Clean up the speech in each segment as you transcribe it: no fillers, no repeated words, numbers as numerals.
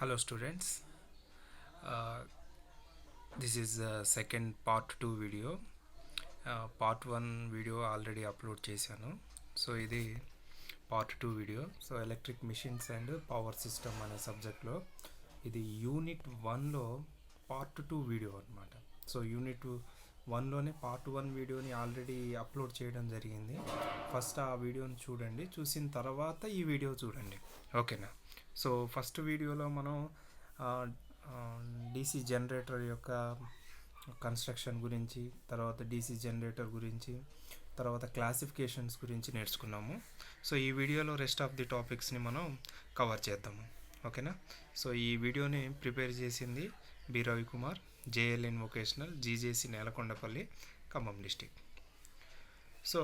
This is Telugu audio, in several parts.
Hello students, uh, this is the second part 2 video. Part 1 video already upload చేశాను. సో ఇది part 2 video. So electric machines and power system అనే సబ్జెక్ట్లో ఇది యూనిట్ 1లో పార్ట్ 2 వీడియో అనమాట. సో యూనిట్ 1లోనే పార్ట్ 1 వీడియోని ఆల్రెడీ అప్లోడ్ చేయడం జరిగింది. ఫస్ట్ ఆ వీడియోని చూడండి, చూసిన తర్వాత ఈ వీడియో చూడండి, ఓకేనా. సో ఫస్ట్ వీడియోలో మనం డీసీ జనరేటర్ యొక్క కన్స్ట్రక్షన్ గురించి, తర్వాత డీసీ జనరేటర్ గురించి, తర్వాత క్లాసిఫికేషన్స్ గురించి నేర్చుకున్నాము. సో ఈ వీడియోలో రెస్ట్ ఆఫ్ ది టాపిక్స్ని మనం కవర్ చేద్దాము, ఓకేనా. సో ఈ వీడియోని ప్రిపేర్ చేసింది B Ravikumar, JLN vocational, GJC Nelakondapalli, Khammam district. So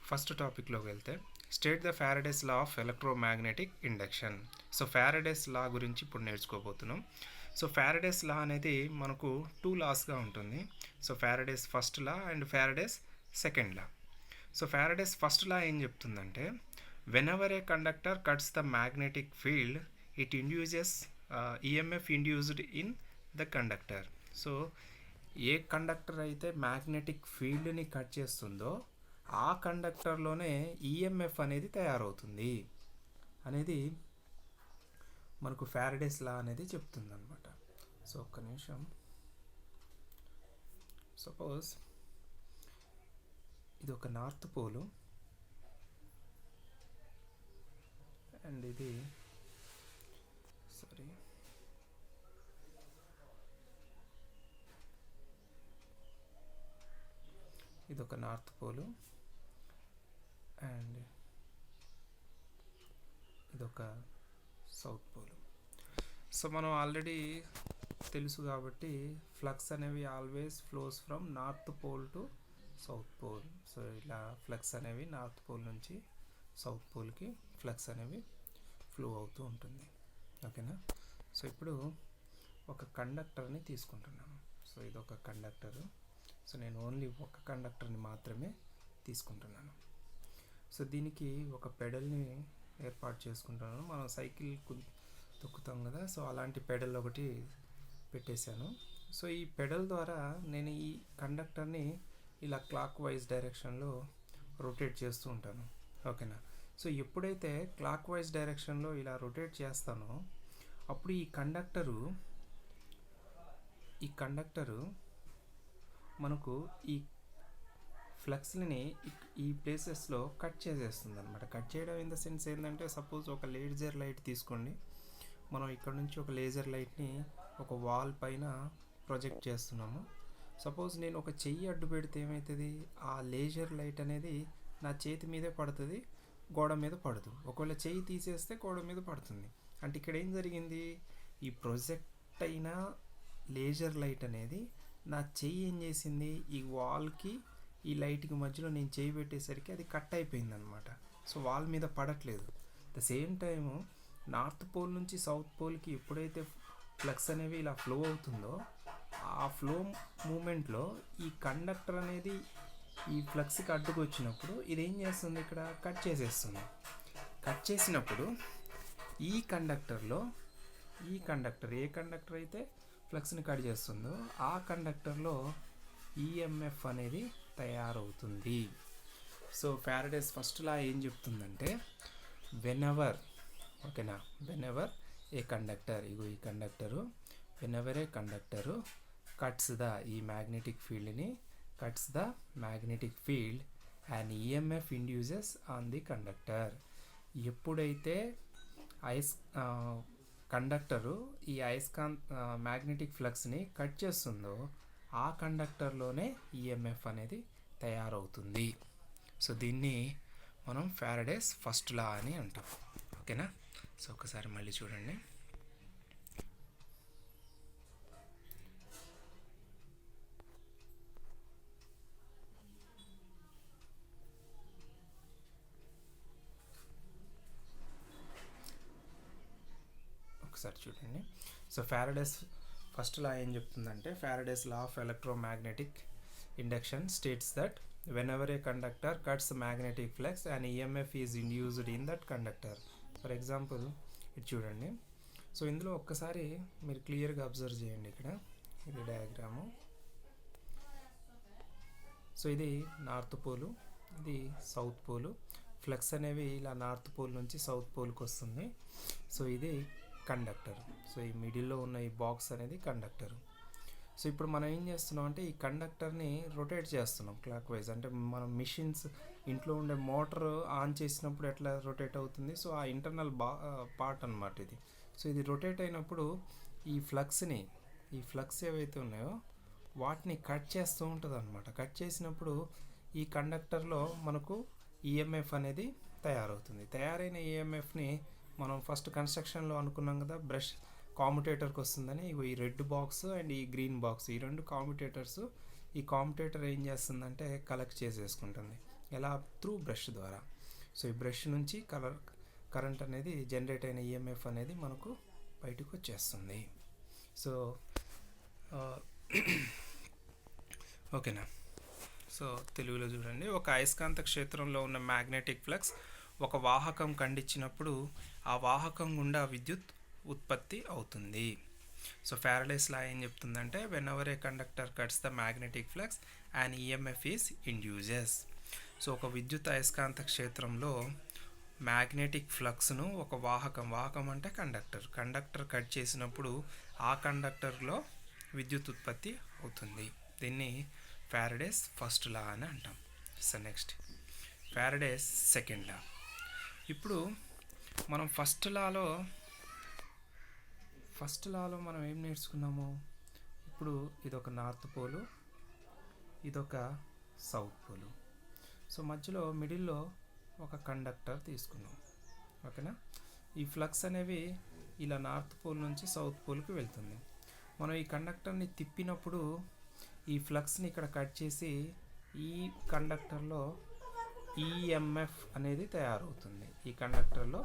first టాపిక్లోకి వెళ్తే, state the Faraday's law of electromagnetic induction. So Faraday's law గురించి ఇప్పుడు నేర్చుకోబోతున్నాం. సో ఫ్యారడేస్ లా అనేది మనకు 2 లాస్గా ఉంటుంది. So Faraday's first law and Faraday's second law. So Faraday's first law ఏం చెప్తుందంటే, whenever a conductor cuts the magnetic field it induces EMF induced in the conductor. So ఏ కండక్టర్ అయితే మ్యాగ్నెటిక్ ఫీల్డ్ని కట్ చేస్తుందో ఆ కండక్టర్లోనే ఈఎంఎఫ్ అనేది తయారవుతుంది అనేది మనకు ఫ్యారడేస్ లా అనేది చెప్తుంది అనమాట. సో ఒక్క నిమిషం. సపోజ్ ఇది ఒక నార్త్ పోలు అండ్ ఇది ఇదొక నార్త్ పోలు అండ్ ఇదొక సౌత్ పోలు. సో మనం ఆల్రెడీ తెలుసు కాబట్టి ఫ్లక్స్ అనేవి always flows from north pole to south pole. So ఇలా ఫ్లక్స్ అనేవి నార్త్ పోల్ నుంచి సౌత్ పోల్కి ఫ్లక్స్ అనేవి ఫ్లో అవుతూ ఉంటుంది, ఓకేనా. సో ఇప్పుడు ఒక కండక్టర్ని తీసుకుంటున్నాను. సో ఇదొక కండక్టరు. సో నేను ఓన్లీ ఒక కండక్టర్ని మాత్రమే తీసుకుంటున్నాను. సో దీనికి ఒక పెడల్ని ఏర్పాటు చేసుకుంటున్నాను. మనం సైకిల్ తొక్కుతాం కదా, సో అలాంటి పెడల్ ఒకటి పెట్టేశాను. సో ఈ పెడల్ ద్వారా నేను ఈ కండక్టర్ని ఇలా క్లాక్ వైజ్ డైరెక్షన్లో రొటేట్ చేస్తూ ఉంటాను, ఓకేనా. సో ఎప్పుడైతే క్లాక్ వైజ్ డైరెక్షన్లో ఇలా రొటేట్ చేస్తానో అప్పుడు ఈ కండక్టరు మనకు ఈ ఫ్లక్స్ని ఈ ప్లేసెస్లో కట్ చేసేస్తుంది అనమాట. కట్ చేయడం ఇన్ ద సెన్స్ ఏంటంటే, సపోజ్ ఒక లేజర్ లైట్ తీసుకోండి. మనం ఇక్కడ నుంచి ఒక లేజర్ లైట్ని ఒక వాల్ పైన ప్రొజెక్ట్ చేస్తున్నాము. సపోజ్ నేను ఒక చెయ్యి అడ్డు పెడితే ఏమవుతుంది, ఆ లేజర్ లైట్ అనేది నా చేతి మీదే పడుతుంది, గోడ మీద పడదు. ఒకవేళ చెయ్యి తీసేస్తే గోడ మీద పడుతుంది. అంటే ఇక్కడ ఏం జరిగింది, ఈ ప్రొజెక్ట్ అయిన లేజర్ లైట్ అనేది నా చెయ్యి ఏం చేసింది, ఈ వాల్కి ఈ లైట్కి మధ్యలో నేను చెయ్యి పెట్టేసరికి అది కట్ అయిపోయింది అనమాట. సో వాల్ మీద పడట్లేదు. The same time north pole నుంచి సౌత్ పోల్కి ఎప్పుడైతే ఫ్లక్స్ అనేవి ఇలా ఫ్లో అవుతుందో ఆ ఫ్లో మూమెంట్లో ఈ కండక్టర్ అనేది ఈ ఫ్లక్స్కి అడ్డుకు వచ్చినప్పుడు ఇది ఏం చేస్తుంది, ఇక్కడ కట్ చేసేస్తుంది. కట్ చేసినప్పుడు ఈ కండక్టర్ ఏ కండక్టర్ అయితే ఫ్లక్స్ని కట్ చేస్తుందో ఆ కండక్టర్లో ఈఎంఎఫ్ అనేది తయారవుతుంది. సో ఫ్యారడేస్ ఫస్ట్ లా ఏం చెప్తుందంటే, వెనెవర్ ఏ కండక్టర్, ఇగో ఈ conductor, whenever A conductor cuts the ఈ మ్యాగ్నెటిక్ ఫీల్డ్ని cuts the magnetic field and EMF induces on the conductor. ఎప్పుడైతే కండక్టరు ఈ మ్యాగ్నెటిక్ ఫ్లక్స్ని కట్ చేస్తుందో ఆ కండక్టర్లోనే ఈఎంఎఫ్ అనేది తయారవుతుంది. సో దీన్ని మనం ఫ్యారడేస్ ఫస్ట్ లా అని అంటాం, ఓకేనా. సో ఒకసారి మళ్ళీ చూడండి. ఒకసారి చూడండి. సో ఫ్యారడేస్ ఫస్ట్ లా ఏం చెప్తుందంటే, Faraday's law of electromagnetic induction states that whenever a conductor cuts magnetic flux an EMF is induced in that conductor. For example, ఇది చూడండి. సో ఇందులో ఒక్కసారి మీరు క్లియర్గా అబ్జర్వ్ చేయండి. ఇక్కడ ఇది డయాగ్రాము. సో ఇది నార్త్ పోలు, ఇది సౌత్ పోలు. ఫ్లక్స్ అనేవి ఇలా నార్త్ పోల్ నుంచి సౌత్ పోల్కి వస్తుంది. సో ఇది కండక్టర్. సో ఈ మిడిల్లో ఉన్న ఈ బాక్స్ అనేది కండక్టర్. సో ఇప్పుడు మనం ఏం చేస్తున్నాం అంటే ఈ కండక్టర్ని రొటేట్ చేస్తున్నాం క్లాక్ వైజ్. అంటే మనం మిషన్స్ ఇంట్లో ఉండే మోటార్ ఆన్ చేసినప్పుడు ఎట్లా రొటేట్ అవుతుంది, సో ఆ ఇంటర్నల్ పార్ట్ అన్నమాట ఇది. సో ఇది రొటేట్ అయినప్పుడు ఈ ఫ్లక్స్ ఏవైతే ఉన్నాయో వాటిని కట్ చేస్తూ ఉంటుంది అనమాట. కట్ చేసినప్పుడు ఈ కండక్టర్లో మనకు ఈఎంఎఫ్ అనేది తయారవుతుంది. తయారైన ఈఎంఎఫ్ని మనం ఫస్ట్ కన్స్ట్రక్షన్లో అనుకున్నాం కదా, బ్రష్ కామ్యుటేటర్కి వస్తుందని. ఈ రెడ్ బాక్స్ అండ్ ఈ గ్రీన్ బాక్స్, ఈ రెండు కామ్యుటేటర్స్. ఈ కామ్యుటేటర్ ఏం చేస్తుందంటే కలెక్ట్ చేసేసుకుంటుంది. ఎలా? త్రూ బ్రష్ ద్వారా. సో ఈ బ్రష్ నుంచి కరెంట్ అనేది జనరేట్ అయిన ఈఎంఎఫ్ అనేది మనకు బయటకు వచ్చేస్తుంది. సో ఓకేనా? సో తెలుగులో చూడండి. ఒక అయస్కాంత క్షేత్రంలో ఉన్న మ్యాగ్నెటిక్ ఫ్లక్స్ ఒక వాహకం ఖండించినప్పుడు ఆ వాహకం గుండా విద్యుత్ ఉత్పత్తి అవుతుంది. సో ఫ్యారడేస్ లా ఏం చెప్తుందంటే whenever a conductor cuts the magnetic flux and EMF is induces. So ఒక విద్యుత్ అయస్కాంత క్షేత్రంలో మ్యాగ్నెటిక్ ఫ్లక్స్ను ఒక వాహకం అంటే కండక్టర్ కట్ చేసినప్పుడు ఆ కండక్టర్లో విద్యుత్ ఉత్పత్తి అవుతుంది. దీన్ని ఫ్యారడేస్ ఫస్ట్ లా అని అంటాం. సో నెక్స్ట్ ఫ్యారడేస్ సెకండ్ లా. ఇప్పుడు మనం ఫస్ట్ లాలో మనం ఏం నేర్చుకున్నాము? ఇప్పుడు ఇదొక నార్త్ పోలు, ఇదొక సౌత్ పోలు. సో మధ్యలో మిడిల్లో ఒక కండక్టర్ తీసుకున్నాం. ఓకేనా? ఈ ఫ్లక్స్ అనేవి ఇలా నార్త్ పోల్ నుంచి సౌత్ పోల్కి వెళ్తుంది. మనం ఈ కండక్టర్ని తిప్పినప్పుడు ఈ ఫ్లక్స్ని ఇక్కడ కట్ చేసి ఈ కండక్టర్లో ఈఎంఎఫ్ అనేది తయారవుతుంది. ఈ కండక్టర్లో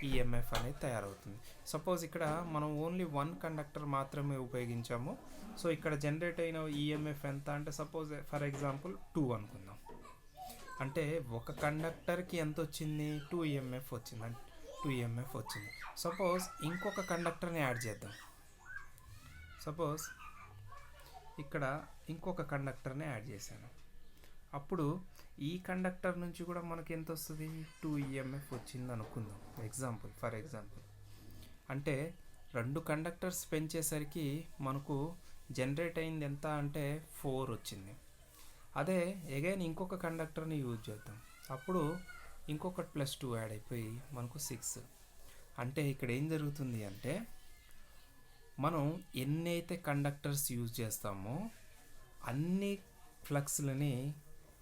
ఈఎంఎఫ్ అనేది తయారవుతుంది. సపోజ్ ఇక్కడ మనం ఓన్లీ వన్ కండక్టర్ మాత్రమే ఉపయోగించాము. సో ఇక్కడ జనరేట్ అయిన ఈఎంఎఫ్ ఎంత అంటే సపోజ్ ఫర్ ఎగ్జాంపుల్ 2 అనుకుందాం. అంటే ఒక కండక్టర్కి ఎంత వచ్చింది? 2 ఈఎంఎఫ్ వచ్చింది. సపోజ్ ఇంకొక కండక్టర్ని యాడ్ చేద్దాం. సపోజ్ ఇక్కడ ఇంకొక కండక్టర్ని యాడ్ చేశాను. అప్పుడు ఈ కండక్టర్ నుంచి కూడా మనకి ఎంత వస్తుంది? 2 ఈఎంఎఫ్ వచ్చింది అనుకుందాం. ఫర్ ఎగ్జాంపుల్ అంటే 2 కండక్టర్స్ పెంచేసరికి మనకు జనరేట్ అయింది ఎంత అంటే 4 వచ్చింది. అదే అగైన్ ఇంకొక కండక్టర్ని యూజ్ చేద్దాం. అప్పుడు ఇంకొకటి +2 యాడ్ అయిపోయి మనకు 6. అంటే ఇక్కడ ఏం జరుగుతుంది అంటే మనం ఎన్నైతే కండక్టర్స్ యూజ్ చేస్తామో అన్ని ఫ్లక్స్లని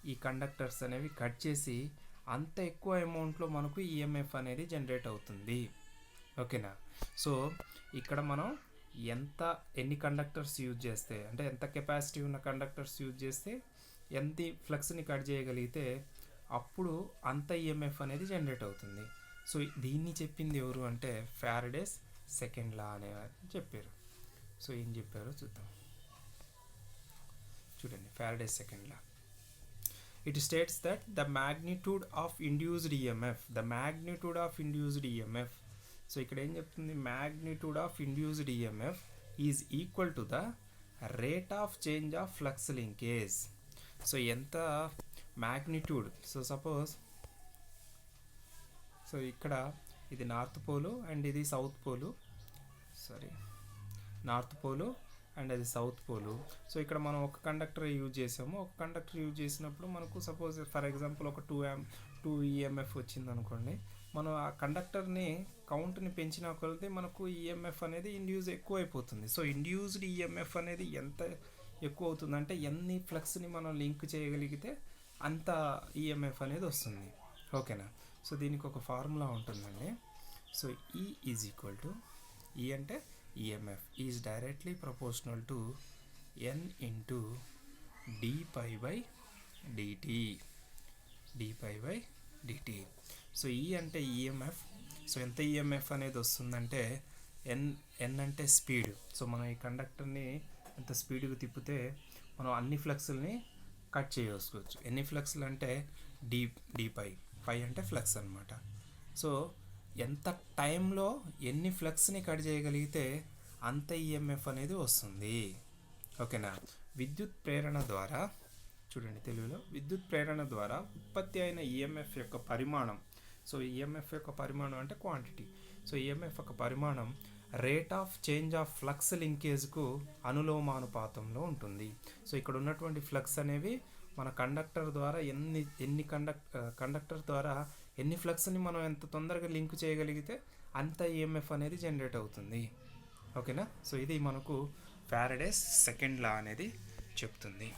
ఈ కండక్టర్స్ అనేవి కట్ చేసి అంత ఎక్కువ అమౌంట్లో మనకు ఈఎంఎఫ్ అనేది జనరేట్ అవుతుంది. ఓకేనా? సో ఇక్కడ మనం ఎన్ని కండక్టర్స్ యూజ్ చేస్తే, అంటే ఎంత కెపాసిటీ ఉన్న కండక్టర్స్ యూజ్ చేస్తే ఎంత ఫ్లక్స్ని కట్ చేయగలిగితే అప్పుడు అంత ఈఎంఎఫ్ అనేది జనరేట్ అవుతుంది. సో దీన్ని చెప్పింది ఎవరు అంటే ఫ్యారడేస్ సెకండ్ లా అనే చెప్పారు. సో ఏం చెప్పారో చూద్దాం. చూడండి, Faraday's second law. It states that the magnitude of induced EMF. So ఇక్కడ ఏం చెప్తుంది? magnitude of induced EMF is equal to the rate of change of flux linkage. So ఎంత magnitude? సో ఇక్కడ ఇది నార్త్ పోలు అండ్ ఇది south pole. North pole and అది సౌత్ పోలు. సో ఇక్కడ మనం ఒక కండక్టర్ యూజ్ చేసాము. ఒక కండక్టర్ యూజ్ చేసినప్పుడు మనకు సపోజ్ ఫర్ ఎగ్జాంపుల్ ఒక 2 ఈఎంఎఫ్ వచ్చింది అనుకోండి. మనం ఆ కండక్టర్ని కౌంట్ని పెంచిన కొలది మనకు ఈఎంఎఫ్ అనేది ఎక్కువ అయిపోతుంది. సో ఇండ్యూస్డ్ ఈఎంఎఫ్ అనేది ఎంత ఎక్కువ అవుతుందంటే ఎన్ని ఫ్లక్స్ని మనం లింక్ చేయగలిగితే అంత ఈఎంఎఫ్ అనేది వస్తుంది. ఓకేనా? సో దీనికి ఒక ఫార్ములా ఉంటుందండి. So E is equal to E అంటే EMF is directly proportional to N into d pi by dt. So E అంటే EMF. సో ఎంత EMF అనేది వస్తుందంటే N అంటే స్పీడ్. సో మనం ఈ కండక్టర్ని ఎంత స్పీడ్గా తిప్పితే మనం అన్ని ఫ్లక్స్ని కట్ చేసుకోవచ్చు. ఎన్ని ఫ్లక్స్లు అంటే d పై అంటే ఫ్లక్స్ అనమాట. సో ఎంత టైంలో ఎన్ని ఫ్లక్స్ని కట్ చేయగలిగితే అంత ఈఎంఎఫ్ అనేది వస్తుంది. ఓకేనా. విద్యుత్ ప్రేరణ ద్వారా, చూడండి తెలుగులో, విద్యుత్ ప్రేరణ ద్వారా ఉత్పత్తి అయిన ఈఎంఎఫ్ యొక్క పరిమాణం. సో ఈఎంఎఫ్ యొక్క పరిమాణం అంటే క్వాంటిటీ. సో ఈఎంఎఫ్ యొక్క పరిమాణం rate of change of flux లింకేజ్కు అనులోమానుపాతంలో ఉంటుంది. సో ఇక్కడ ఉన్నటువంటి ఫ్లక్స్ అనేవి మన కండక్టర్ ద్వారా కండక్టర్ ద్వారా ఎన్ని ఫ్లక్స్ని మనం ఎంత తొందరగా లింక్ చేయగలిగితే అంత ఈఎంఎఫ్ అనేది జనరేట్ అవుతుంది. ఓకేనా. సో ఇది మనకు ఫారడేస్ సెకండ్ లా అనేది చెప్తుంది.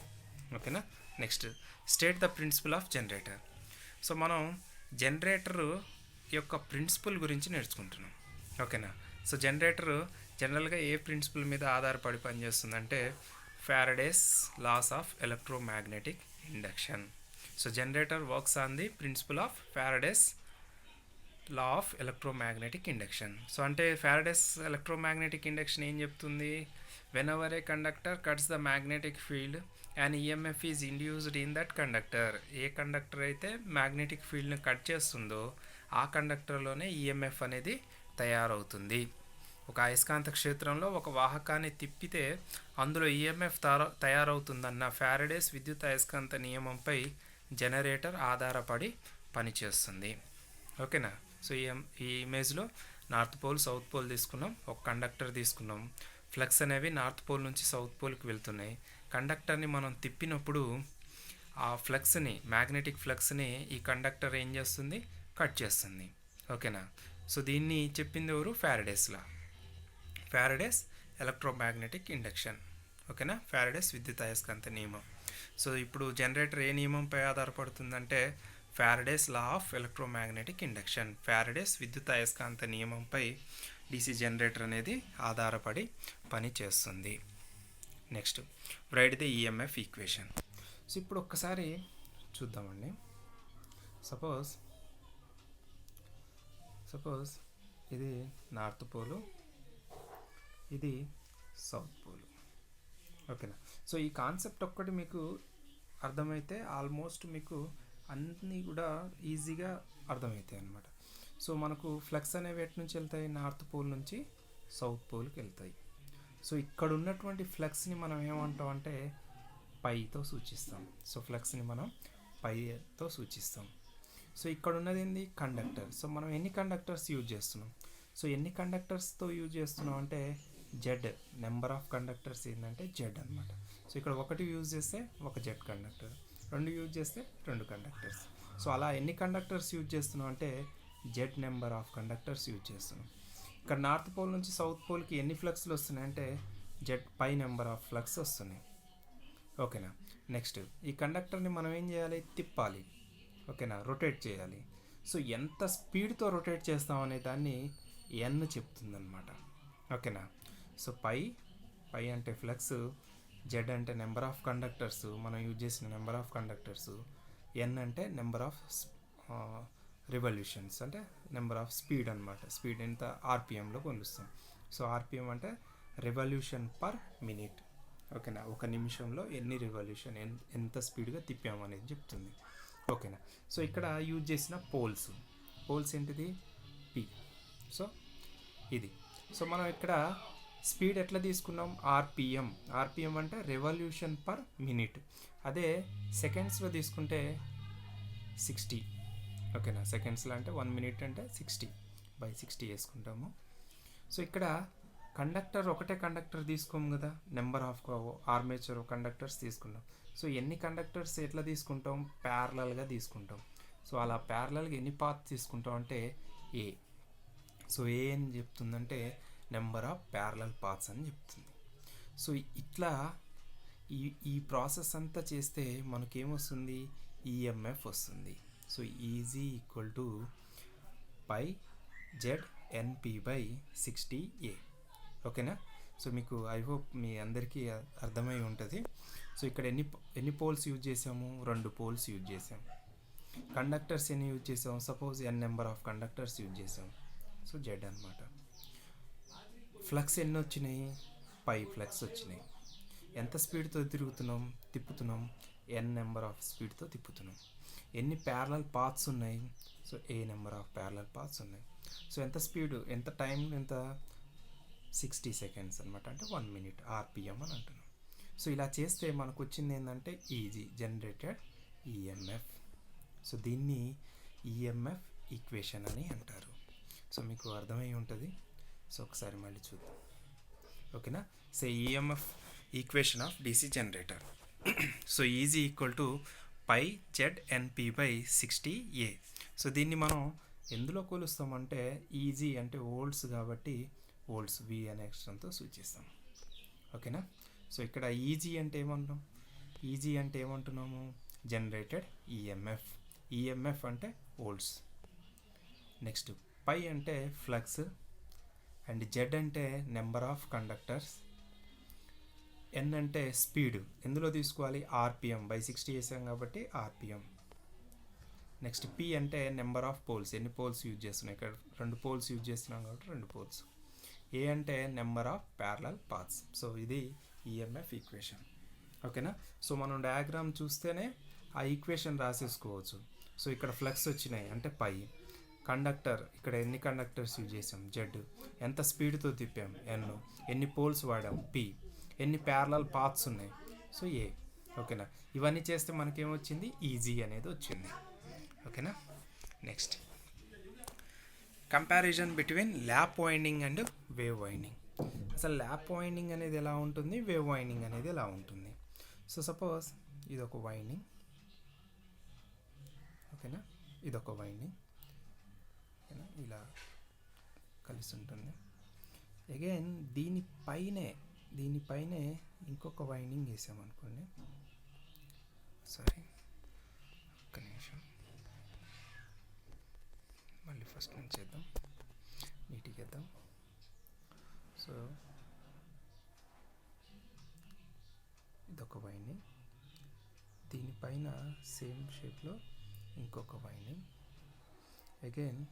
ఓకేనా. Next, state the principle of generator. So మనం జనరేటర్ యొక్క ప్రిన్సిపల్ గురించి నేర్చుకుంటున్నాం. ఓకేనా. సో జనరేటర్ జనరల్గా ఏ ప్రిన్సిపల్ మీద ఆధారపడి పనిచేస్తుందంటే Faraday's laws of electromagnetic induction. So generator works on the principle of Faraday's law of electromagnetic induction. So అంటే ఫారడేస్ ఎలక్ట్రోమాగ్నెటిక్ ఇండక్షన్ ఏం చెప్తుంది? Whenever a conductor cuts the magnetic field and EMF is induced in that conductor. ఏ కండక్టర్ అయితే మ్యాగ్నెటిక్ ఫీల్డ్ని కట్ చేస్తుందో ఆ కండక్టర్లోనే ఈఎంఎఫ్ అనేది తయారవుతుంది. ఒక అయస్కాంత క్షేత్రంలో ఒక వాహకాన్ని తిప్పితే అందులో ఈఎంఎఫ్ తయారవుతుందన్న ఫారడేస్ విద్యుత్ అయస్కాంత నియమంపై జనరేటర్ ఆధారపడి పనిచేస్తుంది. ఓకేనా. సో ఈ ఇమేజ్లో నార్త్ పోల్ సౌత్ పోల్ తీసుకున్నాం, ఒక కండక్టర్ తీసుకున్నాం. ఫ్లక్స్ అనేవి నార్త్ పోల్ నుంచి సౌత్ పోల్కి వెళ్తున్నాయి. కండక్టర్ని మనం తిప్పినప్పుడు ఆ ఫ్లక్స్ని, మ్యాగ్నెటిక్ ఫ్లక్స్ని ఈ కండక్టర్ ఏం చేస్తుంది? కట్ చేస్తుంది. ఓకేనా. సో దీన్ని చెప్పింది ఎవరు? Faraday's law, Faraday's electromagnetic induction. ఓకేనా. ఫారడేస్ విద్యుత్ అయస్కాంత నియమం. సో ఇప్పుడు జనరేటర్ ఏ నియమంపై ఆధారపడుతుందంటే Faraday's law of electromagnetic induction. Faraday's విద్యుత్ అయస్కాంత నియమంపై డీసీ జనరేటర్ అనేది ఆధారపడి పని చేస్తుంది. Next, right the EMF equation. So ఇప్పుడు ఒక్కసారి చూద్దామండి. సపోజ్ ఇది నార్త్ పోలు, ఇది సౌత్ పోలు. ఓకేనా. సో ఈ కాన్సెప్ట్ ఒక్కటి మీకు అర్థమైతే ఆల్మోస్ట్ మీకు అన్నీ కూడా ఈజీగా అర్థమవుతాయి అన్నమాట. సో మనకు ఫ్లక్స్ అనేవి ఎటు నుంచి వెళ్తాయి? నార్త్ పోల్ నుంచి సౌత్ పోల్కి వెళ్తాయి. సో ఇక్కడ ఉన్నటువంటి ఫ్లక్స్ని మనం ఏమంటాం అంటే పైతో సూచిస్తాం. సో ఫ్లక్స్ని మనం పైతో సూచిస్తాం. సో ఇక్కడ ఉన్నది ఏంది? కండక్టర్. సో మనం ఎన్ని కండక్టర్స్ యూజ్ చేస్తున్నాం? సో ఎన్ని కండక్టర్స్తో యూజ్ చేస్తున్నాం అంటే జెడ్, నెంబర్ ఆఫ్ కండక్టర్స్ ఏంటంటే జెడ్ అనమాట. సో ఇక్కడ ఒకటి యూజ్ చేస్తే ఒక జెడ్ కండక్టర్, రెండు యూజ్ చేస్తే రెండు కండక్టర్స్. సో అలా ఎన్ని కండక్టర్స్ యూజ్ చేస్తున్నాం అంటే Z number of conductors use చేస్తున్నాం. ఇక్కడ నార్త్ పోల్ నుంచి సౌత్ పోల్కి ఎన్ని ఫ్లక్స్లు వస్తున్నాయి అంటే Z phi number of flux వస్తున్నాయి. ఓకేనా. నెక్స్ట్, ఈ కండక్టర్ని మనం ఏం చేయాలి? తిప్పాలి. ఓకేనా. రొటేట్ చేయాలి. సో ఎంత స్పీడ్తో రొటేట్ చేస్తామనే దాన్ని ఎన్ చెప్తుందన్నమాట. ఓకేనా. సో పై అంటే ఫ్లక్స్, జెడ్ అంటే నెంబర్ ఆఫ్ కండక్టర్స్, మనం యూజ్ చేసిన నెంబర్ ఆఫ్ కండక్టర్స్, ఎన్ అంటే నెంబర్ ఆఫ్ రివల్యూషన్స్ అంటే నెంబర్ ఆఫ్ స్పీడ్ అనమాట. స్పీడ్ ఎంత ఆర్పిఎంలో కొలుస్తాం. సో ఆర్పిఎం అంటే రివల్యూషన్ పర్ మినిట్. ఓకేనా. ఒక నిమిషంలో ఎన్ని రివల్యూషన్, ఎంత స్పీడ్గా తిప్పాము అనేది చెప్తుంది. ఓకేనా. సో ఇక్కడ యూజ్ చేసిన పోల్స్ ఏంటిది? పి. సో ఇది. సో మనం ఇక్కడ స్పీడ్ ఎట్లా తీసుకున్నాం? ఆర్పిఎం అంటే రెవల్యూషన్ పర్ మినిట్. అదే సెకండ్స్లో తీసుకుంటే 60. ఓకేనా. సెకండ్స్లో అంటే 1 మినిట్ అంటే 60/60 వేసుకుంటాము. సో ఇక్కడ ఒకటే కండక్టర్ తీసుకోము కదా, నెంబర్ ఆఫ్ ఆర్మేచర్ కండక్టర్స్ తీసుకున్నాం. సో ఎన్ని కండక్టర్స్ ఎట్లా తీసుకుంటాం? ప్యారలల్గా తీసుకుంటాం. సో అలా ప్యారలల్గా ఎన్ని పాత్ తీసుకుంటాం అంటే ఏ. సో ఏ అని చెప్తుందంటే నెంబర్ ఆఫ్ ప్యారలల్ పాత్స్ అని చెప్తుంది. సో ఇట్లా ఈ ప్రాసెస్ అంతా చేస్తే మనకేమొస్తుంది? ఈఎంఎఫ్ వస్తుంది. So Eg equal to phi Z NP/60A. ఓకేనా. సో మీకు ఐ హోప్ మీ అందరికీ అర్థమై ఉంటుంది. సో ఇక్కడ ఎన్ని పోల్స్ యూజ్ చేసాము? 2 పోల్స్ యూజ్ చేసాము. కండక్టర్స్ ఎన్ని యూజ్ చేసాము? Suppose n number of conductors use చేసాము. సో జెడ్ అనమాట. ఫ్లక్స్ ఎన్ని వచ్చినాయి? పై ఫ్లక్స్ వచ్చినాయి. ఎంత స్పీడ్తో తిప్పుతున్నాం? n నెంబర్ ఆఫ్ స్పీడ్తో తిప్పుతున్నాం. ఎన్ని ప్యారలల్ పాత్స్ ఉన్నాయి? So A number of parallel paths ఉన్నాయి. సో ఎంత టైం 60 సెకండ్స్ అనమాట, అంటే 1 మినిట్ ఆర్పిఎం అని అంటున్నాం. సో ఇలా చేస్తే మనకు వచ్చింది ఏంటంటే ఈజీ జనరేటెడ్ ఈఎంఎఫ్. సో దీన్ని ఈఎంఎఫ్ ఈక్వేషన్ అని అంటారు. సో మీకు అర్థమై ఉంటుంది. సో ఒకసారి మళ్ళీ చూద్దాం, ఓకేనా. So EMF equation of DC generator. So Eg equal to phi ZNP/60A. So దీన్ని మనం ఎందులో కొలుస్తామంటే ఈజీ అంటే వోల్ట్స్ కాబట్టి వోల్ట్స్ V అనే అక్షరంతో సూచిస్తాం, ఓకేనా. సో ఇక్కడ ఈజీ అంటే ఏమంటున్నాము జనరేటెడ్ ఈఎంఎఫ్. ఈఎంఎఫ్ అంటే వోల్ట్స్. నెక్స్ట్ పై అంటే ఫ్లక్స్, అండ్ జెడ్ అంటే నెంబర్ ఆఫ్ కండక్టర్స్, ఎన్ అంటే స్పీడ్, ఎందులో తీసుకోవాలి RPM/60 వేసాం కాబట్టి RPM. నెక్స్ట్ పి అంటే నెంబర్ ఆఫ్ పోల్స్, ఎన్ని పోల్స్ యూజ్ చేస్తున్నాం, ఇక్కడ 2 పోల్స్ యూజ్ చేస్తున్నాం కాబట్టి 2 పోల్స్. ఏ అంటే number of parallel paths. So ఇది ఈఎంఎఫ్ ఈక్వేషన్, ఓకేనా. సో మనం డయాగ్రామ్ చూస్తేనే ఆ ఈక్వేషన్ రాసేసుకోవచ్చు. సో ఇక్కడ ఫ్లక్స్ వచ్చినాయి అంటే పై, కండక్టర్ ఇక్కడ ఎన్ని కండక్టర్స్ యూజ్ చేసాం జెడ్, ఎంత స్పీడ్తో తిప్పాం ఎన్, ఎన్ని పోల్స్ వాడాం పి, ఎన్ని ప్యారలల్ పాత్స్ ఉన్నాయి సో ఏ, ఓకేనా. ఇవన్నీ చేస్తే మనకేమొచ్చింది ఈజీ అనేది వచ్చింది, ఓకేనా. Next comparison between lap winding and wave winding. అసలు ల్యాప్ వైండింగ్ అనేది ఎలా ఉంటుంది, వేవ్ వైండింగ్ అనేది ఎలా ఉంటుంది. సో సపోజ్ ఇదొక వైండింగ్, ఓకేనా, ఇదొక వైండింగ్, ఓకేనా, ఇలా కలిసి ఉంటుంది. అగైన్ దీనిపైనే ఇంకొక వైండింగ్ వేసామనుకోండి, సారీ ఒక్క నిమిషం, మళ్ళీ ఫస్ట్ నుంచి చేద్దాం, నీట్గా చేద్దాం. సో ఇదొక వైండింగ్, దీనిపైన సేమ్ షేప్లో ఇంకొక వైండింగ్, అగైన్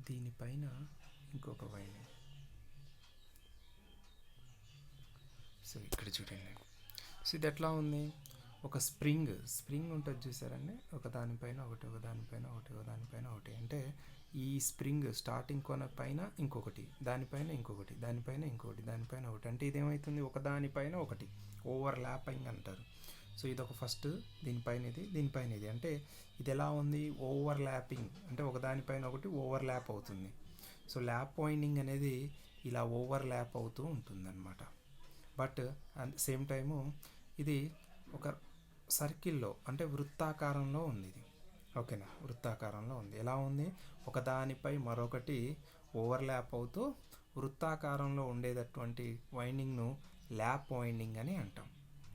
దీనిపైన ఇంకొక వైండింగ్. సో ఇక్కడ చూడండి. సో ఇది ఎట్లా ఉంది, ఒక స్ప్రింగ్ ఉంటుంది చూసారండి, ఒక దానిపైన ఒకటి, ఒక దానిపైన ఒకటి, ఒక దానిపైన ఒకటి. అంటే ఈ స్ప్రింగ్ స్టార్టింగ్ కొన పైన ఇంకొకటి, దానిపైన ఇంకొకటి, దానిపైన ఇంకొకటి, దానిపైన ఒకటి. అంటే ఇదేమవుతుంది, ఒక దానిపైన ఒకటి, ఓవర్ ల్యాపింగ్ అంటారు. సో ఇదొక ఫస్ట్, దీనిపైన ఇది, అంటే ఇది ఎలా ఉంది, ఓవర్ ల్యాపింగ్, అంటే ఒక దానిపైన ఒకటి ఓవర్ ల్యాప్ అవుతుంది. సో ల్యాప్ వైండింగ్ అనేది ఇలా ఓవర్ ల్యాప్ అవుతూ ఉంటుందన్నమాట. But at the same time ఇది ఒక సర్కిల్లో అంటే వృత్తాకారంలో ఉంది ఇది, ఓకేనా, వృత్తాకారంలో ఉంది. ఎలా ఉంది, ఒక దానిపై మరొకటి ఓవర్ ల్యాప్ అవుతూ వృత్తాకారంలో ఉండేటటువంటి వైండింగ్ను ల్యాప్ వైండింగ్ అని అంటాం,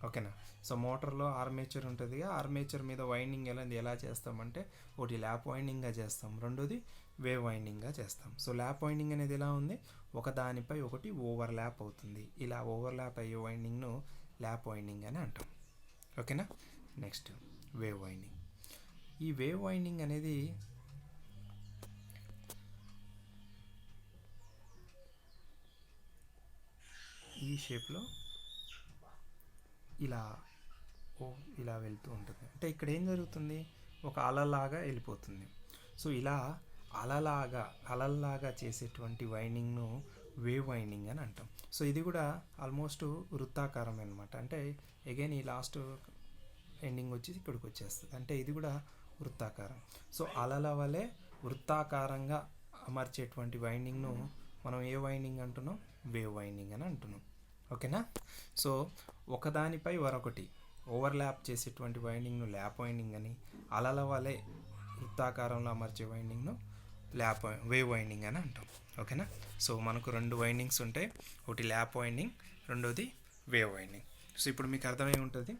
ఓకేనా. సో మోటార్లో ఆర్మేచర్ ఉంటుంది, ఆర్మేచర్ మీద వైండింగ్ ఎలా చేస్తామంటే ఒకటి ల్యాప్ వైండింగ్గా చేస్తాం, రెండోది వేవ్ వైండింగ్గా చేస్తాం. సో ల్యాప్ వైండింగ్ అనేది ఎలా ఉంది, ఒక దానిపై ఒకటి ఓవర్ ల్యాప్ అవుతుంది. ఇలా ఓవర్ ల్యాప్ అయ్యే వైండింగ్ను ల్యాప్ వైండింగ్ అని అంటాం, ఓకేనా. Next wave winding. ఈ వేవ్ వైండింగ్ అనేది ఈ షేప్లో ఇలా వెళ్తూ ఉంటుంది. అంటే ఇక్కడ ఏం జరుగుతుంది, ఒక అలలాగా వెళ్ళిపోతుంది. సో ఇలా అలల్లాగా చేసేటువంటి వైండింగ్ను వేవ్ వైండింగ్ అని అంటాం. సో ఇది కూడా ఆల్మోస్ట్ వృత్తాకారం అనమాట. అంటే అగైన్ ఈ లాస్ట్ ఎండింగ్ వచ్చి ఇక్కడికి వచ్చేస్తుంది, అంటే ఇది కూడా వృత్తాకారం. సో అలల వలె వృత్తాకారంగా అమర్చేటువంటి వైండింగ్ను మనం ఏ వైండింగ్ అంటున్నాం, వేవ్ వైండింగ్ అని అంటున్నాం, ఓకేనా. సో ఒకదానిపై మరొకటి ఓవర్ ల్యాప్ చేసేటువంటి వైండింగ్ను ల్యాప్ వైండింగ్ అని, అలల వలె వృత్తాకారంలో అమర్చే వైండింగ్ను వేవ్ వైండింగ్ అని అంటాం, ఓకేనా. సో మనకు 2 వైండింగ్స్ ఉంటాయి, ఒకటి ల్యాప్ వైండింగ్, రెండోది వేవ్ వైండింగ్. సో ఇప్పుడు మీకు అర్థమై ఉంటుంది.